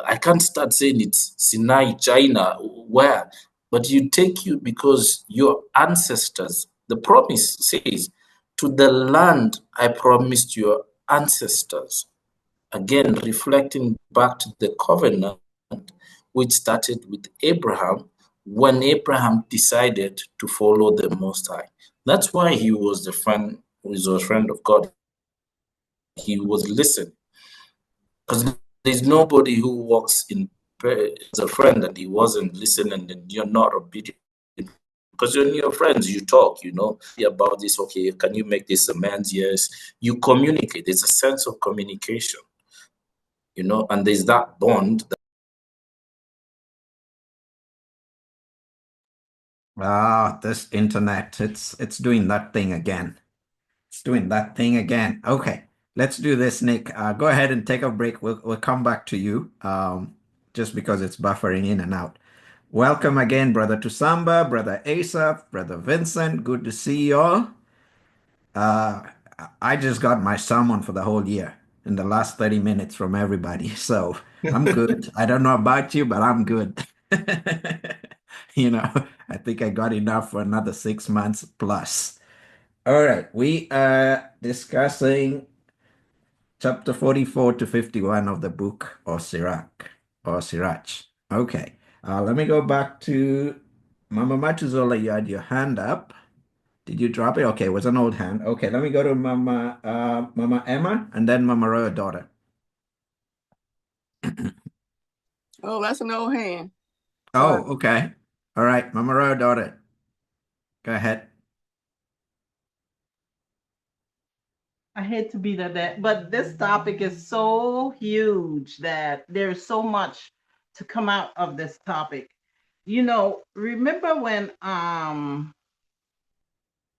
I can't start saying it's Sinai, China, where? But you take you because your ancestors, the promise says, to the land I promised your ancestors. Again, reflecting back to the covenant, which started with Abraham, when Abraham decided to follow the Most High. That's why he was a friend of God. He was listening. Because there's nobody who walks in as a friend and he wasn't listening, and you're not obedient. Because when you're friends, you talk, about this. Okay, can you make this amends? Yes. You communicate. There's a sense of communication, and there's that bond. This internet, it's doing that thing again. It's doing that thing again. Okay, let's do this, Nick. Go ahead and take a break. We'll come back to you. Just because it's buffering in and out. Welcome again, Brother Tusamba, Brother Asaph, Brother Vincent. Good to see you all. I just got my sermon for the whole year in the last 30 minutes from everybody. So I'm good. I don't know about you, but I'm good. I think I got enough for another 6 months plus. All right. We are discussing chapter 44 to 51 of the book of Sirach or Sirach. Okay. Let me go back to Mama Matuzola. You had your hand up. Did you drop it? Okay, it was an old hand. Okay, let me go to Mama Emma and then Mama Royal daughter. Oh, that's an old hand. Oh, okay. All right, Mama Royal daughter. Go ahead. I hate to be that, but this topic is so huge that there's so much to come out of this topic. Remember when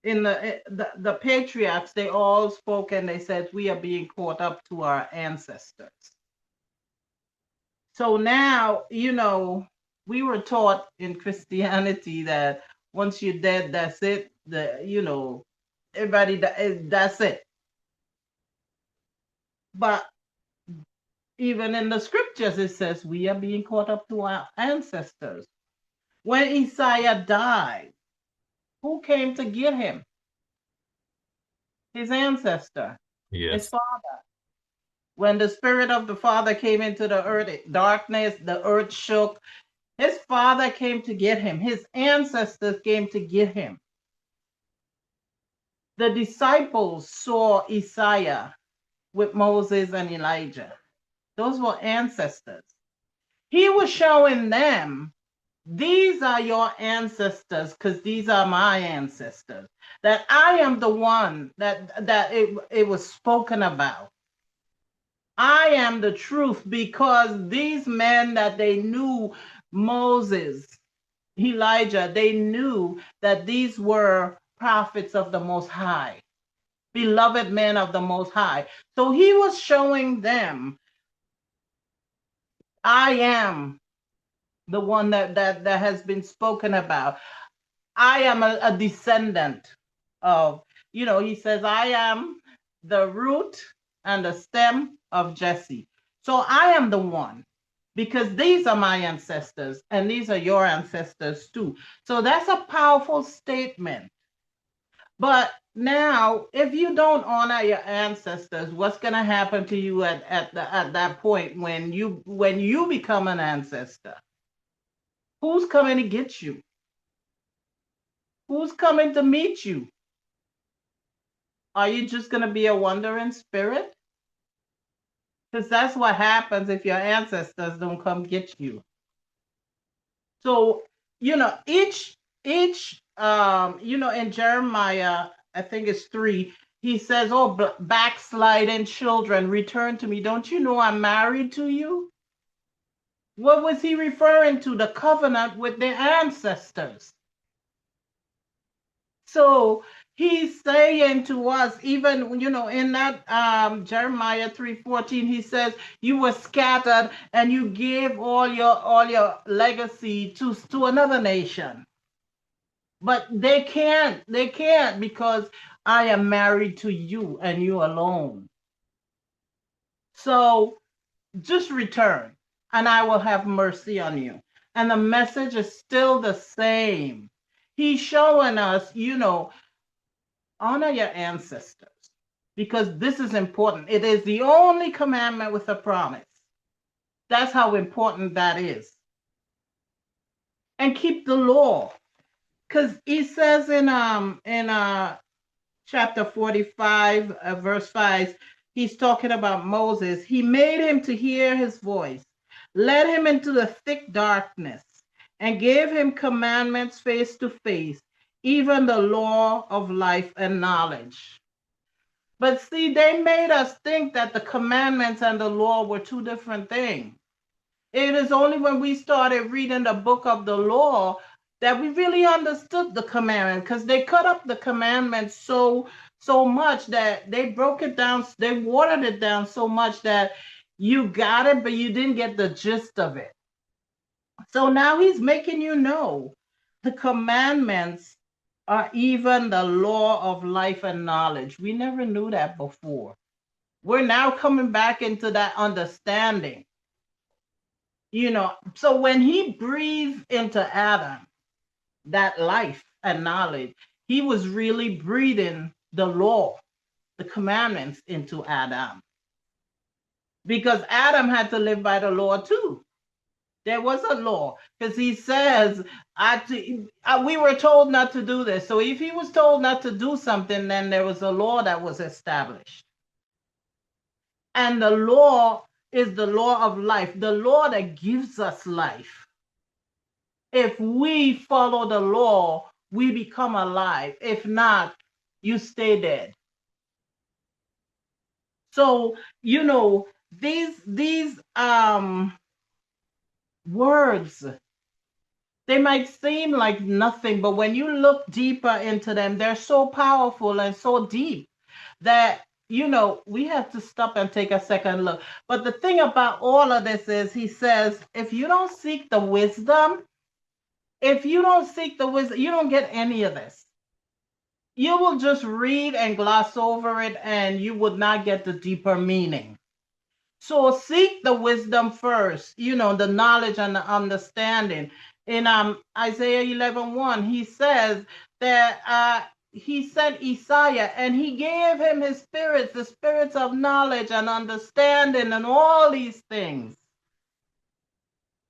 in the patriarchs, they all spoke and they said we are being caught up to our ancestors. So now, we were taught in Christianity that once you're dead, that's it. Everybody, that's it. But even in the scriptures, it says we are being caught up to our ancestors. When Isaiah died, who came to get him? His ancestor, his father. When the spirit of the father came into the earth, darkness, the earth shook. His father came to get him. His ancestors came to get him. The disciples saw Isaiah with Moses and Elijah. Those were ancestors. He was showing them, these are your ancestors because these are my ancestors. That I am the one that it was spoken about. I am the truth because these men that they knew, Moses, Elijah, they knew that these were prophets of the Most High, beloved men of the Most High. So he was showing them, I am the one that has been spoken about. I am a descendant of, he says, I am the root and the stem of Jesse. So I am the one, because these are my ancestors and these are your ancestors too. So that's a powerful statement. But now, if you don't honor your ancestors, what's going to happen to you at that point when you become an ancestor? Who's coming to get you? Who's coming to meet you? Are you just going to be a wandering spirit? Because that's what happens if your ancestors don't come get you. So, each in Jeremiah, I think it's 3, he says, oh, backsliding children, return to me. Don't you know I'm married to you? What was he referring to? The covenant with their ancestors. So he's saying to us, even, in that Jeremiah 3:14, he says, you were scattered and you gave all your legacy to another nation. But they can't because I am married to you and you alone. So just return and I will have mercy on you. And the message is still the same. He's showing us, honor your ancestors because this is important. It is the only commandment with a promise. That's how important that is. And keep the law. Because he says in chapter 45, verse 5, he's talking about Moses. He made him to hear his voice, led him into the thick darkness, and gave him commandments face to face, even the law of life and knowledge. But see, they made us think that the commandments and the law were two different things. It is only when we started reading the book of the law that we really understood the commandment, because they cut up the commandments so much that they broke it down, they watered it down so much that you got it, but you didn't get the gist of it. So now he's making you know the commandments are even the law of life and knowledge. We never knew that before. We're now coming back into that understanding. So when he breathed into Adam that life and knowledge, he was really breathing the law, the commandments into Adam. Because Adam had to live by the law too. There was a law, because he says, we were told not to do this. So if he was told not to do something, then there was a law that was established. And the law is the law of life, the law that gives us life. If we follow the law, we become alive. If not, you stay dead. So, these words, they might seem like nothing, but when you look deeper into them, they're so powerful and so deep that, we have to stop and take a second look. But the thing about all of this is, he says, if you don't seek the wisdom, you don't get any of this. You will just read and gloss over it, and you would not get the deeper meaning. So seek the wisdom first, the knowledge and the understanding. In Isaiah 11:1, he says that he sent Isaiah and he gave him his spirits, the spirits of knowledge and understanding and all these things.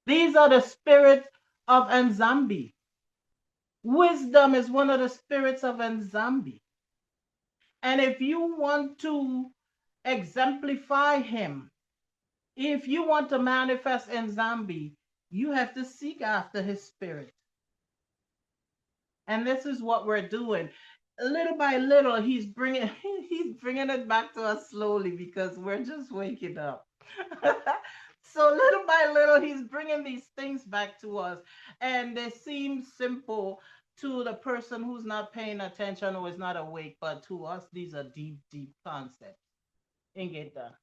These are the spirits of Nzambi. Wisdom is one of the spirits of Nzambi. And if you want to exemplify him, if you want to manifest Nzambi, you have to seek after his spirit. And this is what we're doing. Little by little, he's bringing it back to us slowly, because we're just waking up. So little by little, he's bringing these things back to us. And they seem simple to the person who's not paying attention or is not awake. But to us, these are deep, deep concepts. Ingeta.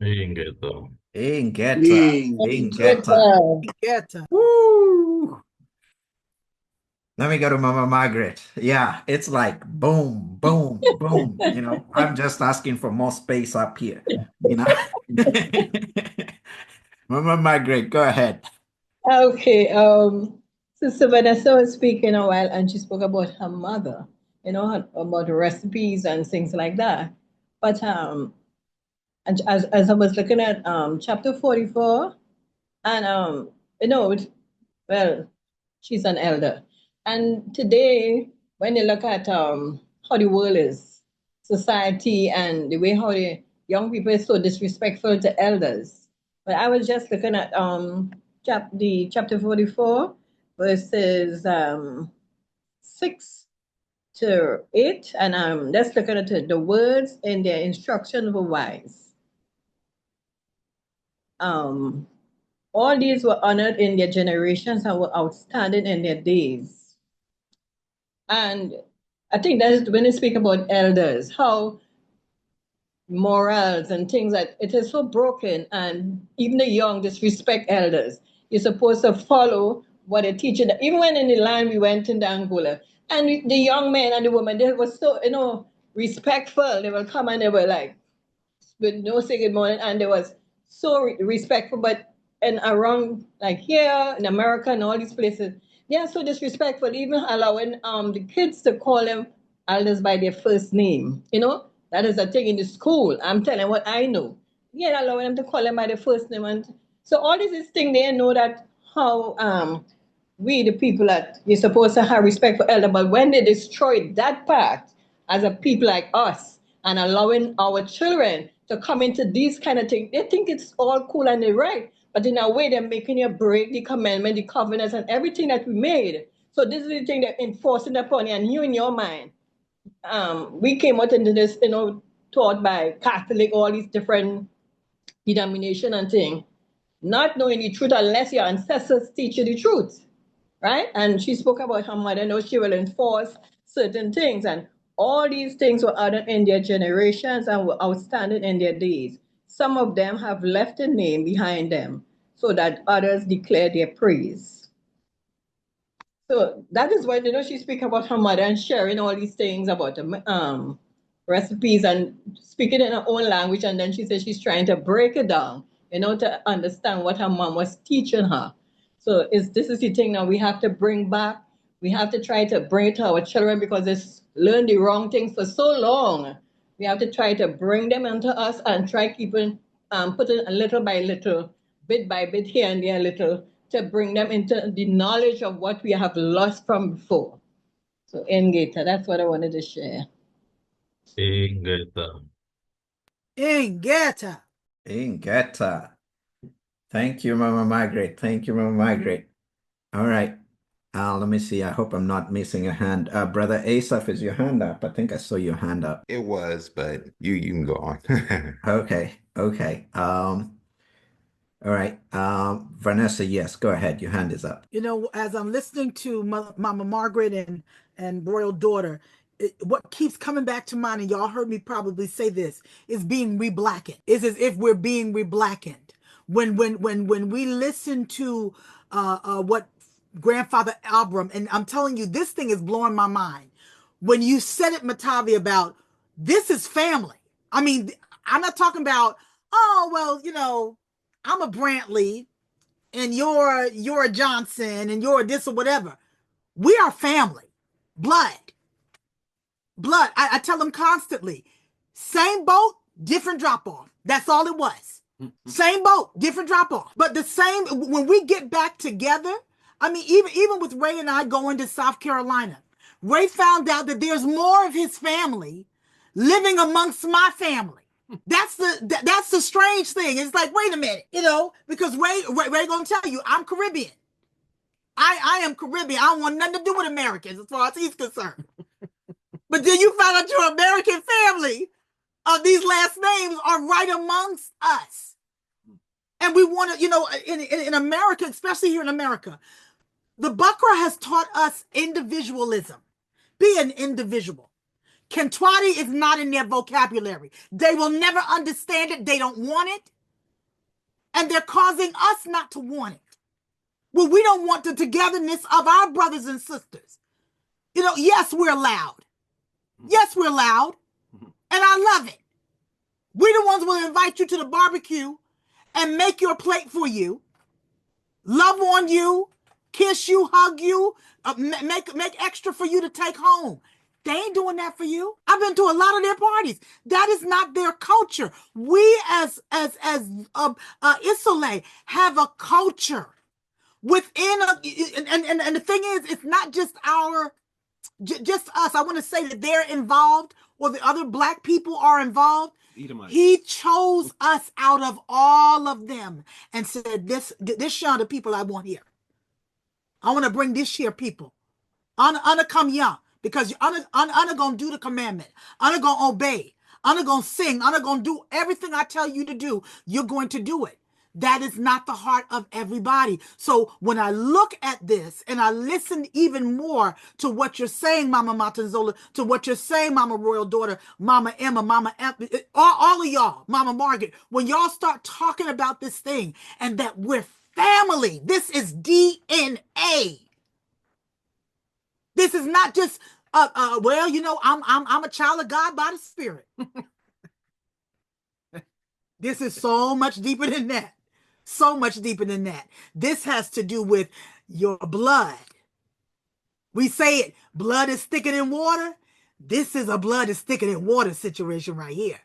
Ingeta. Woo! Let me go to Mama Margaret. Yeah, it's like boom, boom, boom. I'm just asking for more space up here. Mama Margaret, go ahead. Okay. Sister Vanessa was speaking a while, and she spoke about her mother, about recipes and things like that. But and as I was looking at chapter 44, and well, she's an elder. And today, when you look at how the world is, society, and the way how the young people are so disrespectful to elders. But I was just looking at chapter 44, verses 6 to 8, and let's look at the words in their instruction were wise. All these were honored in their generations and were outstanding in their days. And I think that is when you speak about elders, how morals and things that it is so broken, and even the young disrespect elders. You're supposed to follow what they teach you. Even when in the line we went into Angola, and the young men and the women, they were so respectful. They will come and they were like, with no say good morning, and they was so respectful. But and around like here in America and all these places, they are so disrespectful, even allowing the kids to call them elders by their first name. That is a thing in the school. I'm telling what I know. Yeah, allowing them to call them by their first name. And so all this is thing, they know that how we the people that you're supposed to have respect for elder, but when they destroy that part as a people like us and allowing our children to come into these kind of things. They think it's all cool and they're right, but in a way they're making you break the commandment, the covenants, and everything that we made. So this is the thing they're enforcing upon you, and you in your mind. We came out into this, taught by Catholic, all these different denomination and thing, not knowing the truth unless your ancestors teach you the truth, right? And she spoke about her mother, know she will enforce certain things, and all these things were out in their generations and were outstanding in their days. Some of them have left a name behind them so that others declare their praise. So that is why, she speak about her mother and sharing all these things about the recipes and speaking in her own language. And then she says she's trying to break it down, to understand what her mom was teaching her. So this is the thing now we have to bring back. We have to try to bring it to our children because they learned the wrong things for so long. We have to try to bring them into us and try putting a little by little, bit by bit here and there a little, to bring them into the knowledge of what we have lost from before. So Engata, that's what I wanted to share. Ingeta. Ingeta. Ingeta. Thank you, Mama Margaret. Thank you, Mama Margaret. All right. Let me see. I hope I'm not missing a hand. Brother Asaph, is your hand up? I think I saw your hand up. It was, but you can go on. Okay. Okay. All right. Vanessa, yes, go ahead. Your hand is up. As I'm listening to Mama Margaret and Royal Daughter, what keeps coming back to mind, and y'all heard me probably say this, is being re-blackened. It's as if we're being re-blackened. When we listen to what Grandfather Abram, and I'm telling you, this thing is blowing my mind. When you said it, Matavi, about this is family. I mean, I'm not talking about, oh, well, I'm a Brantley and you're a Johnson and you're a this or whatever. We are family. Blood. I tell them constantly, same boat, different drop off. That's all it was. Same boat, different drop off. But the same, when we get back together, I mean, even with Ray and I going to South Carolina, Ray found out that there's more of his family living amongst my family. That's the strange thing. It's like, wait a minute, because Ray gonna tell you, I'm Caribbean. I am Caribbean. I don't want nothing to do with Americans as far as he's concerned. But then you find out your American family of these last names are right amongst us. And we want to, in America, especially here in America, the Bukra has taught us individualism. Be an individual. Kentwadi is not in their vocabulary. They will never understand it. They don't want it. And they're causing us not to want it. Well, we don't want the togetherness of our brothers and sisters. Yes, we're loud. Yes, we're loud. And I love it. We're the ones who will invite you to the barbecue and make your plate for you, love on you, kiss you, hug you, make extra for you to take home. They ain't doing that for you. I've been to a lot of their parties. That is not their culture. We as Isole have a culture within and the thing is, it's not just just us. I want to say that they're involved, or the other Black people are involved. He chose us out of all of them and said, this are the people I want here. I want to bring this here people. Anna come young, because Anna gonna do the commandment. Anna gonna obey. Anna gonna sing. Anna gonna do everything I tell you to do. You're going to do it. That is not the heart of everybody. So when I look at this and I listen even more to what you're saying, Mama Matanzola, to what you're saying, Mama Royal Daughter, Mama Emma, Mama Emma, all of y'all, Mama Margaret, when y'all start talking about this thing and that we're family, this is DNA. This is not just, I'm a child of God by the Spirit. This is so much deeper than that. So much deeper than that. This has to do with your blood. We say it, blood is thicker than water. This is a blood is thicker than water situation right here.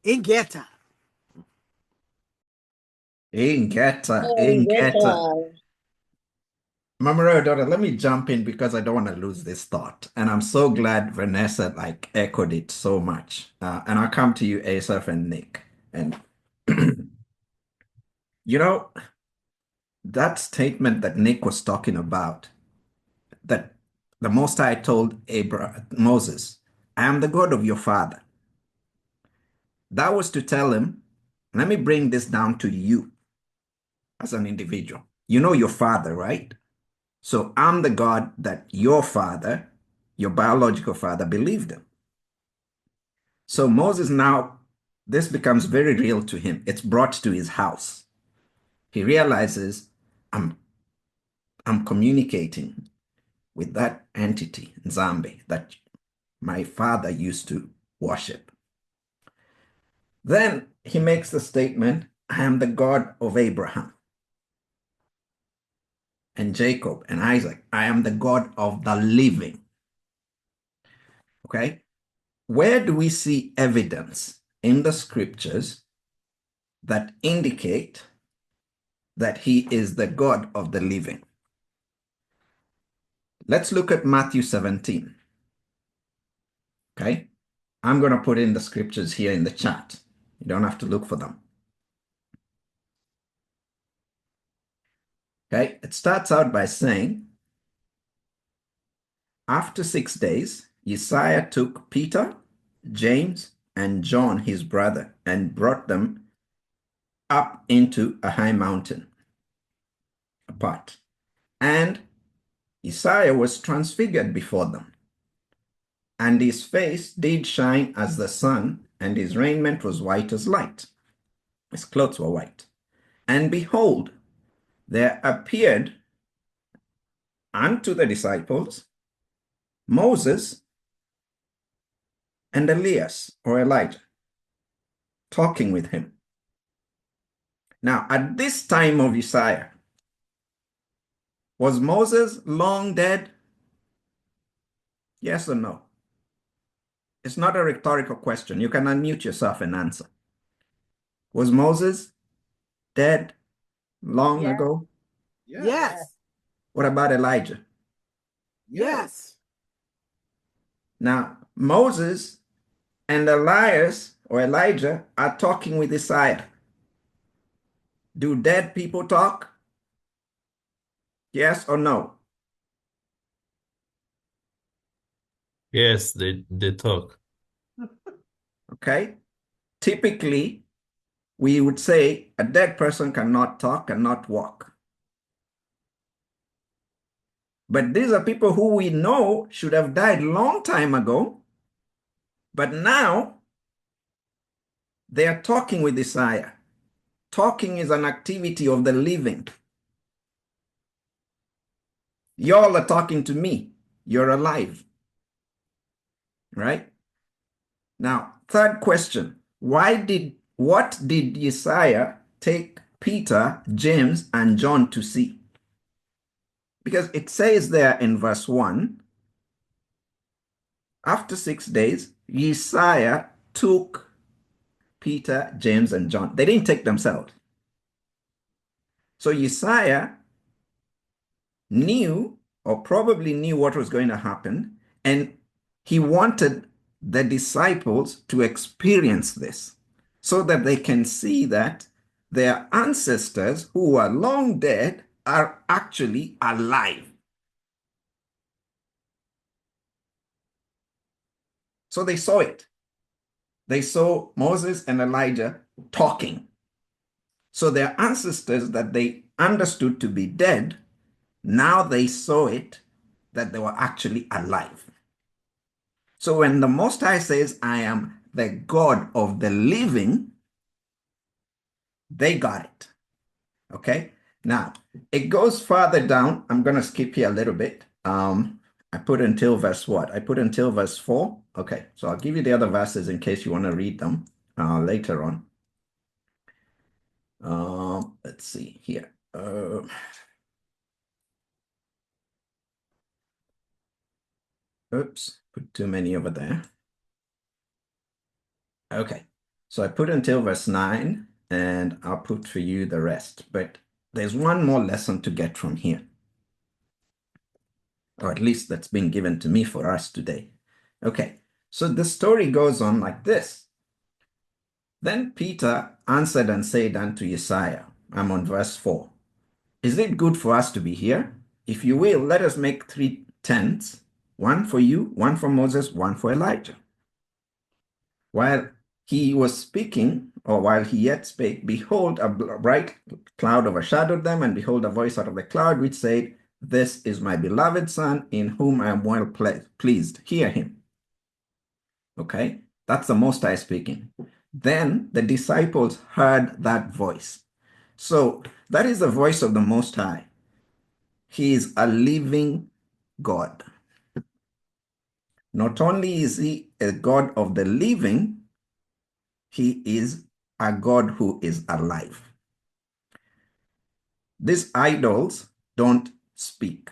Ingeta. Ingeta. Mama Ray, daughter, let me jump in because I don't want to lose this thought. And I'm so glad Vanessa like echoed it so much. And I'll come to you, Asaph and Nick. And you know, that statement that Nick was talking about, that the Most High told Moses, I am the God of your father. That was to tell him, let me bring this down to you as an individual. You know your father, right? So I'm the God that your father, your biological father, believed in. So Moses now, this becomes very real to him. It's brought to his house. He realizes I'm communicating with that entity, Nzambe, that my father used to worship. Then he makes the statement, I am the God of Abraham and Jacob and Isaac. I am the God of the living. Okay? Where do we see evidence in the scriptures that indicate that he is the God of the living? Let's look at Matthew 17. Okay? I'm going to put in the scriptures here in the chat. You don't have to look for them. Okay? It starts out by saying, after 6 days, Isaiah took Peter, James, and John, his brother, and brought them up into a high mountain apart. And Isaiah was transfigured before them, and his face did shine as the sun, and his raiment was white as light. His clothes were white. And behold, there appeared unto the disciples Moses and Elias, or Elijah, talking with him. Now, at this time of Isaiah, was Moses long dead? Yes or no? It's not a rhetorical question. You can unmute yourself and answer. Was Moses dead long ago? Yes. What about Elijah? Yes. Now, Moses and Elias or Elijah are talking with Isaiah. Do dead people talk? Yes or no? Yes, they talk. Okay. Typically, we would say a dead person cannot talk, cannot walk. But these are people who we know should have died long time ago. But now they are talking with Isaiah. Talking is an activity of the living. Y'all are talking to me. You're alive. Right? Now, third question. What did Isaiah take Peter, James, and John to see? Because it says there in verse 1, after 6 days, Isaiah took Peter, James, and John. They didn't take themselves. So Isaiah knew, or probably knew, what was going to happen, and he wanted the disciples to experience this so that they can see that their ancestors who were long dead are actually alive. So they saw it. They saw Moses and Elijah talking. So their ancestors that they understood to be dead, now they saw it that they were actually alive. So when the Most High says, I am the God of the living, they got it. Okay? Now, it goes farther down. I'm going to skip here a little bit. I put until verse what? I put until verse 4. Okay, so I'll give you the other verses in case you want to read them later on. Let's see here. Oops, put too many over there. Okay, so I put until verse 9, and I'll put for you the rest. But there's one more lesson to get from here. or at least that's been given to me for us today. Okay, so the story goes on like this. Then Peter answered and said unto Isaiah, I'm on verse 4, is it good for us to be here? If you will, let us make 3 tents, one for you, one for Moses, one for Elijah. While he was speaking, or while he yet spake, behold, a bright cloud overshadowed them, and behold, a voice out of the cloud which said, this is my beloved Son, in whom I am well pleased. Hear him. Okay, that's the Most High speaking. Then the disciples heard that voice. So that is the voice of the Most High. He is a living God. Not only is he a God of the living, he is a God who is alive. These idols don't speak.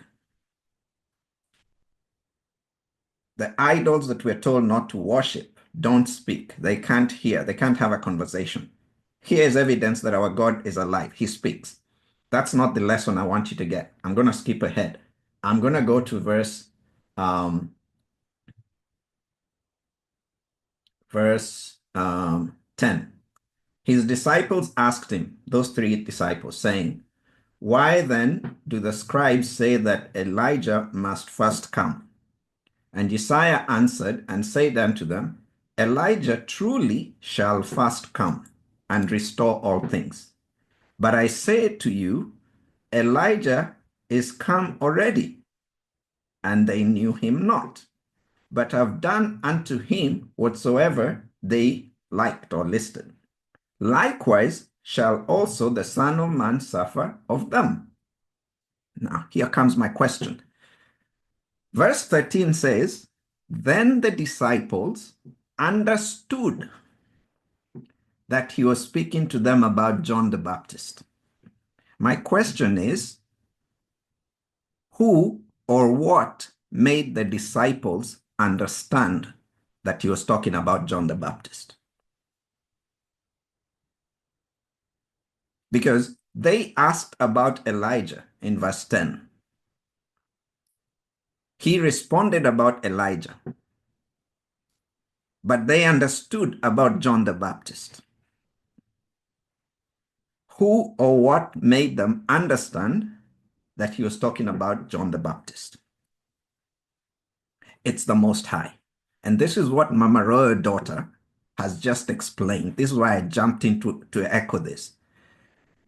The idols that we're told not to worship don't speak. They can't hear. They can't have a conversation. Here is evidence that our God is alive. He speaks. That's not the lesson I want you to get. I'm going to skip ahead. I'm going to go to verse 10. His disciples asked him, those 3 disciples, saying, why then do the scribes say that Elijah must first come? And Isaiah answered and said unto them, Elijah truly shall first come and restore all things. But I say to you, Elijah is come already, and they knew him not, but have done unto him whatsoever they liked or listed. Likewise shall also the Son of Man suffer of them. Now, here comes my question. Verse 13 says, then the disciples understood that he was speaking to them about John the Baptist. My question is, who or what made the disciples understand that he was talking about John the Baptist? Because they asked about Elijah in verse 10. He responded about Elijah, but they understood about John the Baptist. Who or what made them understand that he was talking about John the Baptist? It's the Most High. And this is what Mama Royal daughter has just explained. This is why I jumped into to echo this.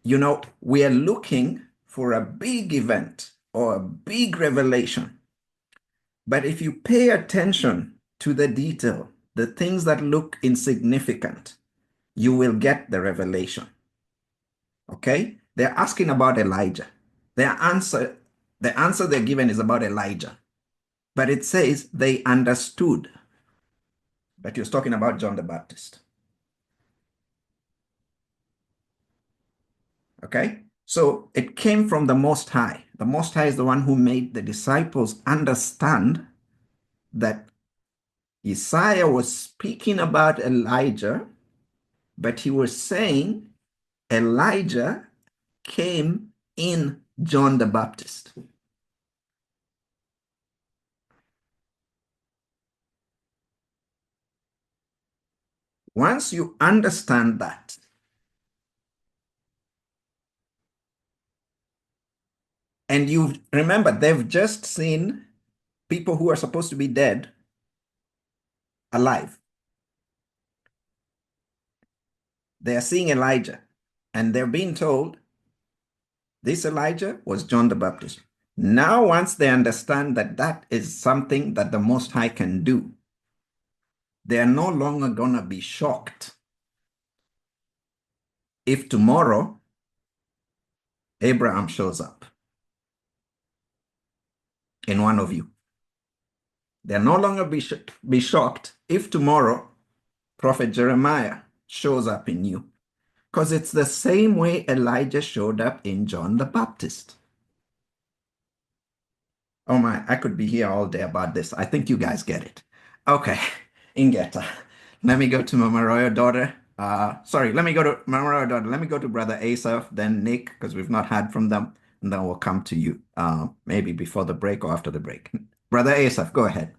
You know, we are looking for a big event or a big revelation. But if you pay attention to the detail, the things that look insignificant, you will get the revelation. Okay? They're asking about Elijah. The answer they're given is about Elijah. But it says they understood that he was talking about John the Baptist. Okay? So it came from the Most High. The Most High is the one who made the disciples understand that Isaiah was speaking about Elijah, but he was saying Elijah came in John the Baptist. Once you understand that, and you remember, they've just seen people who are supposed to be dead alive. They are seeing Elijah, and they're being told this Elijah was John the Baptist. Now, once they understand that that is something that the Most High can do, they are no longer going to be shocked if tomorrow Abraham shows up in one of you. They'll no longer be shocked if tomorrow Prophet Jeremiah shows up in you, because it's the same way Elijah showed up in John the Baptist. Oh my, I could be here all day about this. I think you guys get it. Okay, Ingeta. Let me go to Mama Royal daughter. Let me go to Mama Royal daughter. Let me go to Brother Asaph, then Nick, because we've not heard from them. and then we'll come to you, maybe before the break or after the break. Brother Asaph, go ahead.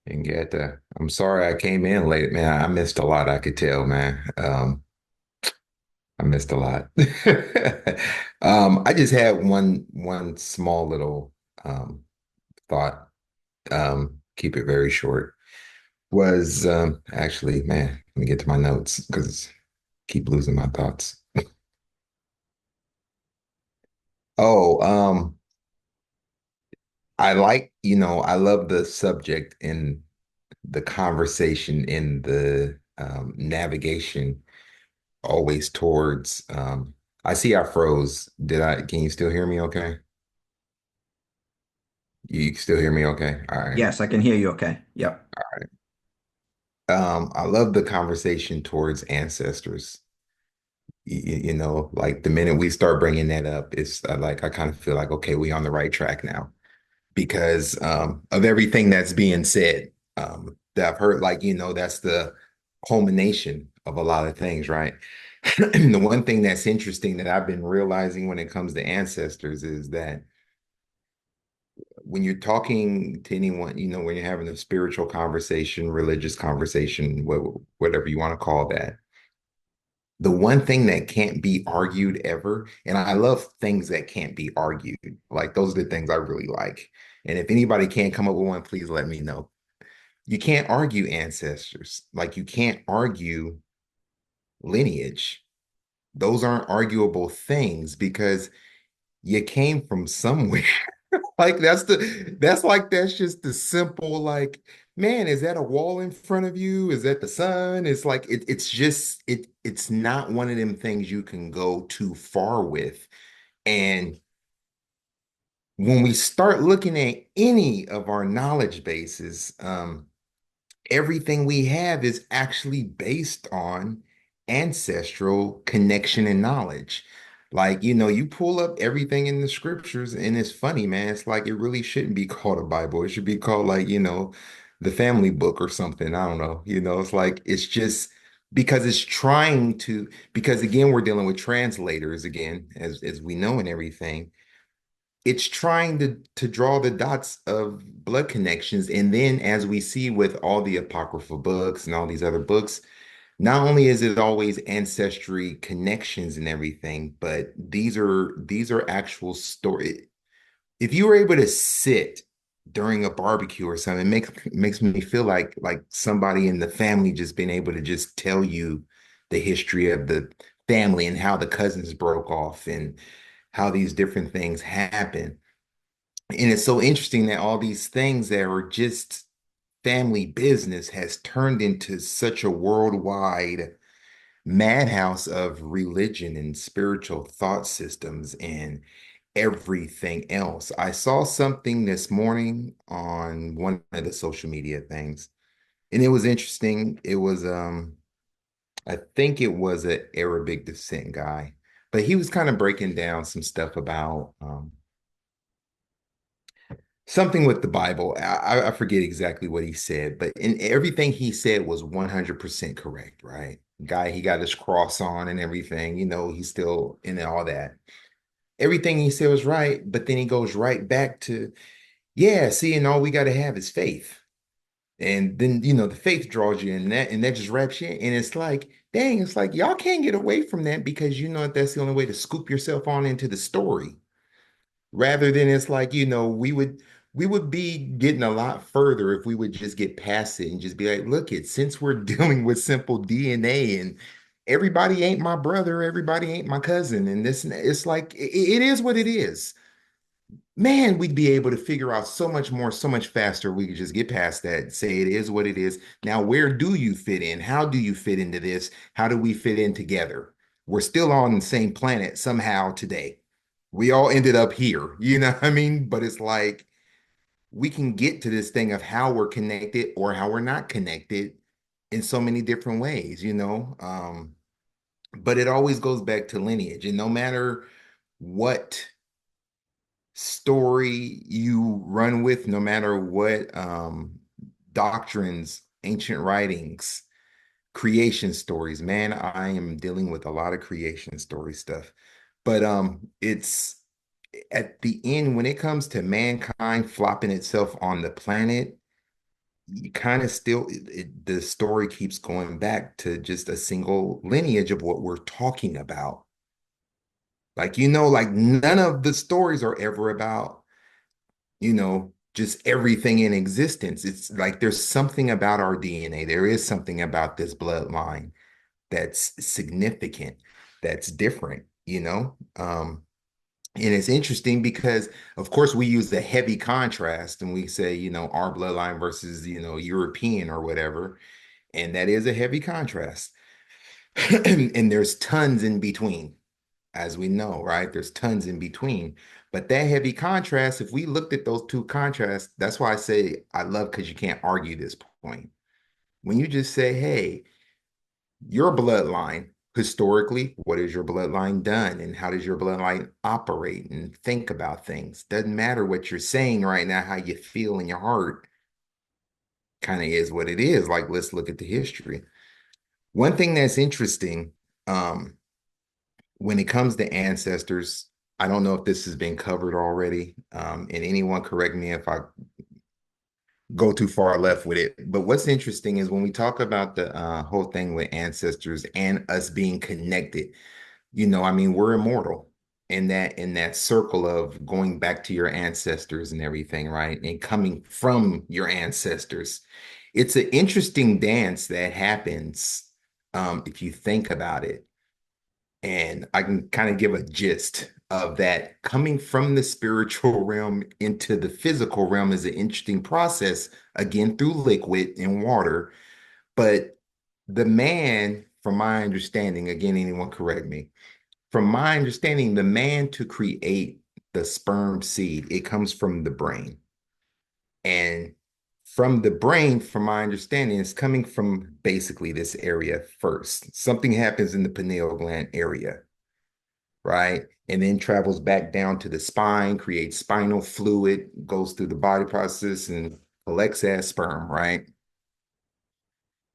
And get I'm sorry I came in late, man. I missed a lot, I could tell, man. I missed a lot. I just had one small little thought. Keep it very short. Was actually, man, let me get to my notes because keep losing my thoughts. Oh, I like, I love the subject and the conversation in the navigation always towards I see I froze. Can you still hear me okay? You still hear me okay? All right. Yes, I can hear you okay. Yep. I love the conversation towards ancestors. Like the minute we start bringing that up, it's like I kind of feel like, okay, we on the right track now because of everything that's being said. That I've heard, like, that's the culmination of a lot of things, right? The one thing that's interesting that I've been realizing when it comes to ancestors is that when you're talking to anyone, when you're having a spiritual conversation, religious conversation, whatever you want to call that, the one thing that can't be argued ever, and I love things that can't be argued. Like those are the things I really like. And if anybody can't come up with one, please let me know. You can't argue ancestors. Like you can't argue lineage. Those aren't arguable things because you came from somewhere. Like that's just the simple like, man, is that a wall in front of you? Is that the sun? It's like it's just it's not one of them things you can go too far with. And when we start looking at any of our knowledge bases, everything we have is actually based on ancestral connection and knowledge. Like, you pull up everything in the scriptures, and it's funny, man. It's like it really shouldn't be called a Bible. It should be called, like, the family book or something. I don't know. It's like it's just because it's trying to, because again, we're dealing with translators again, as we know and everything. It's trying to draw the dots of blood connections. And then as we see with all the apocryphal books and all these other books, not only is it always ancestry connections and everything, but these are actual story. If you were able to sit during a barbecue or something, it makes me feel like somebody in the family just being able to just tell you the history of the family and how the cousins broke off and how these different things happen. And it's so interesting that all these things that are just family business has turned into such a worldwide madhouse of religion and spiritual thought systems and everything else. I saw something this morning on one of the social media things, and it was interesting. It was I think it was an Arabic descent guy, but he was kind of breaking down some stuff about something with the Bible. I forget exactly what he said, but in everything he said was 100% correct, right? Guy, he got his cross on and everything, he's still in all that. Everything he said was right, but then he goes right back to, yeah, see, and all we got to have is faith. And then, the faith draws you in that, and that just wraps you in. And it's like, dang, it's like y'all can't get away from that because that's the only way to scoop yourself on into the story rather than it's like we would be getting a lot further if we would just get past it and just be like, look, it since we're dealing with simple DNA and everybody ain't my brother, everybody ain't my cousin, and this and that, it's like it is what it is. Man, we'd be able to figure out so much more so much faster. We could just get past that, say it is what it is. Now, where do you fit in? How do you fit into this? How do we fit in together? We're still on the same planet somehow today. We all ended up here, you know what I mean? But it's like we can get to this thing of how we're connected or how we're not connected in so many different ways. But it always goes back to lineage. And no matter what story you run with, no matter what doctrines, ancient writings, creation stories, man, I am dealing with a lot of creation story stuff. But it's at the end when it comes to mankind flopping itself on the planet, you kind of still the story keeps going back to just a single lineage of what we're talking about. Like, like none of the stories are ever about, just everything in existence. It's like there's something about our DNA. There is something about this bloodline that's significant, that's different, and it's interesting because, of course, we use the heavy contrast and we say, our bloodline versus, European or whatever. And that is a heavy contrast. And there's tons in between, as we know, right? There's tons in between. But that heavy contrast, if we looked at those two contrasts, that's why I say I love because you can't argue this point. When you just say, hey, your bloodline, historically, what has your bloodline done and how does your bloodline operate and think about things? Doesn't matter what you're saying right now, how you feel in your heart kind of is what it is. Like, let's look at the history. One thing that's interesting, when it comes to ancestors, I don't know if this has been covered already, and anyone correct me if I go too far left with it. But what's interesting is when we talk about the whole thing with ancestors and us being connected, I mean, we're immortal in that circle of going back to your ancestors and everything, right? And coming from your ancestors. It's an interesting dance that happens if you think about it. And I can kind of give a gist of that. Coming from the spiritual realm into the physical realm is an interesting process, again, through liquid and water. But the man, from my understanding, again, anyone correct me, from my understanding, the man to create the sperm seed, it comes from the brain. And from the brain, from my understanding, it's coming from basically this area first. Something happens in the pineal gland area, right? And then travels back down to the spine, creates spinal fluid, goes through the body process and collects as sperm, right?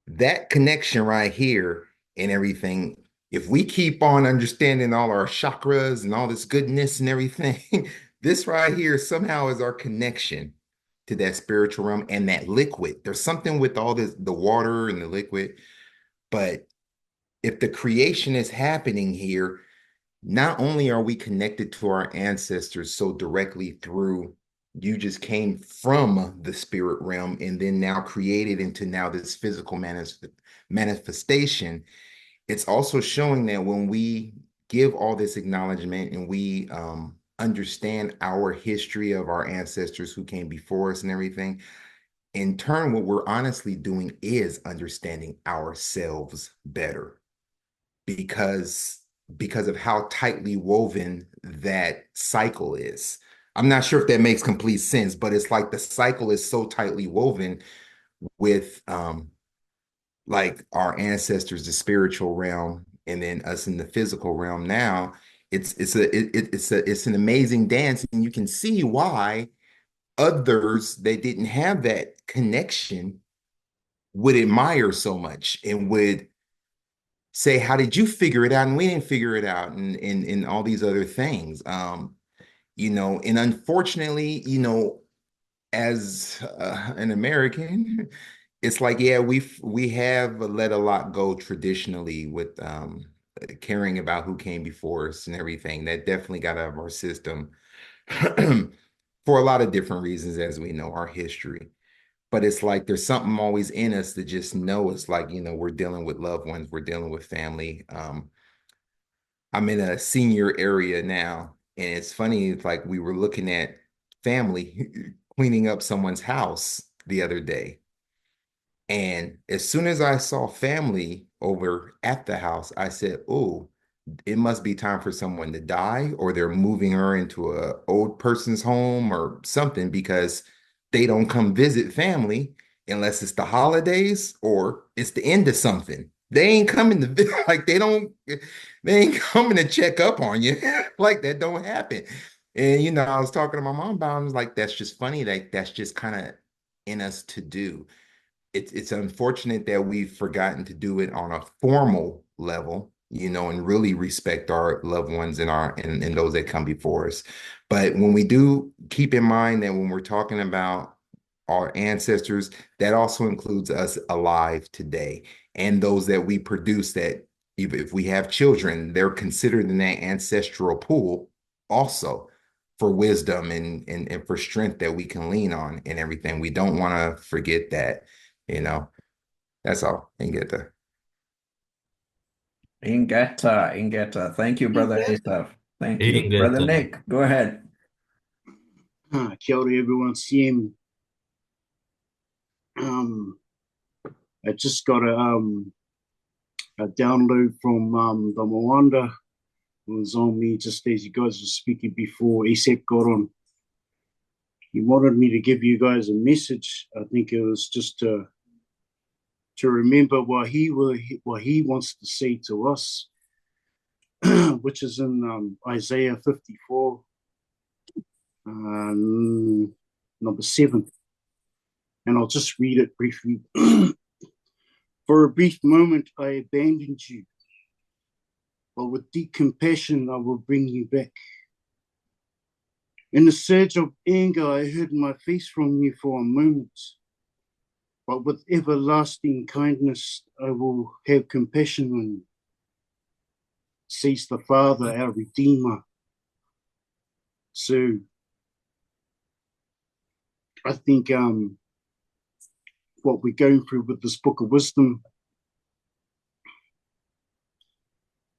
That connection right here and everything, if we keep on understanding all our chakras and all this goodness and everything, this right here somehow is our connection to that spiritual realm and that liquid. There's something with all this, the water and the liquid, but if the creation is happening here, not only are we connected to our ancestors so directly through you just came from the spirit realm and then now created into now this physical manifestation, it's also showing that when we give all this acknowledgement and we understand our history of our ancestors who came before us and everything, in turn, what we're honestly doing is understanding ourselves better because because of how tightly woven that cycle is. I'm not sure if that makes complete sense, but it's like the cycle is so tightly woven with like our ancestors, the spiritual realm, and then us in the physical realm now. It's an amazing dance, and you can see why others that didn't have that connection would admire so much and would say, how did you figure it out? And we didn't figure it out, and all these other things. And unfortunately, as an American, it's like, yeah, we have let a lot go traditionally with caring about who came before us and everything. That definitely got out of our system for a lot of different reasons, as we know, our history. But it's like there's something always in us that just know it's like, we're dealing with loved ones, we're dealing with family. I'm in a senior area now, and it's funny, it's like we were looking at family cleaning up someone's house the other day. And as soon as I saw family over at the house, I said, oh, it must be time for someone to die, or they're moving her into a old person's home or something because they don't come visit family unless it's the holidays or it's the end of something. They ain't coming to like they ain't coming to check up on you. Like that don't happen. And I was talking to my mom about it, I was like, that's just funny. Like that's just kind of in us to do. It's unfortunate that we've forgotten to do it on a formal level, and really respect our loved ones and those that come before us. But when we do, keep in mind that when we're talking about our ancestors, that also includes us alive today and those that we produce, that if we have children, they're considered in that ancestral pool also for wisdom and for strength that we can lean on and everything. We don't want to forget that, That's all. And get the Ingeta. Thank you, Brother Asaph. Thank you. Brother Ingeta. Nick, go ahead. Kia ora everyone, CM. I just got a download from the Moanda. It was on me just as you guys were speaking before ASAP got on. He wanted me to give you guys a message. I think it was just to remember what he wants to say to us, which is in Isaiah 54, number 7. And I'll just read it briefly. For a brief moment, I abandoned you, but with deep compassion, I will bring you back. In the surge of anger, I hid my face from you for a moment, but with everlasting kindness, I will have compassion on you, says the Father, our Redeemer. So I think what we're going through with this book of wisdom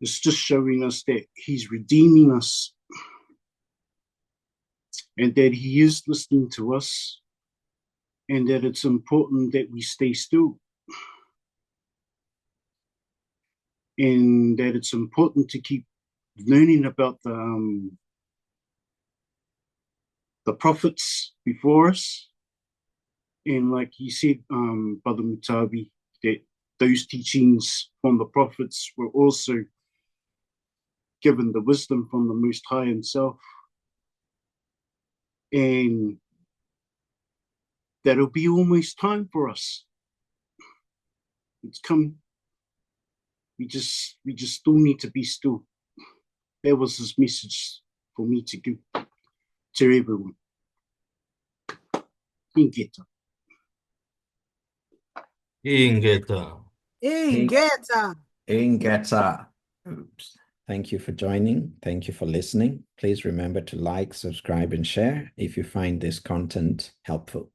is just showing us that he's redeeming us and that he is listening to us and that it's important that we stay still and that it's important to keep learning about the prophets before us. And like you said, Brother Mutabi, that those teachings from the prophets were also given the wisdom from the Most High himself. And that'll be almost time for us. It's come. We just still need to be still. That was his message for me to give to everyone. Ingeta. Ingeta. Ingeta. Ingeta. Oops. Thank you for joining. Thank you for listening. Please remember to like, subscribe, and share if you find this content helpful.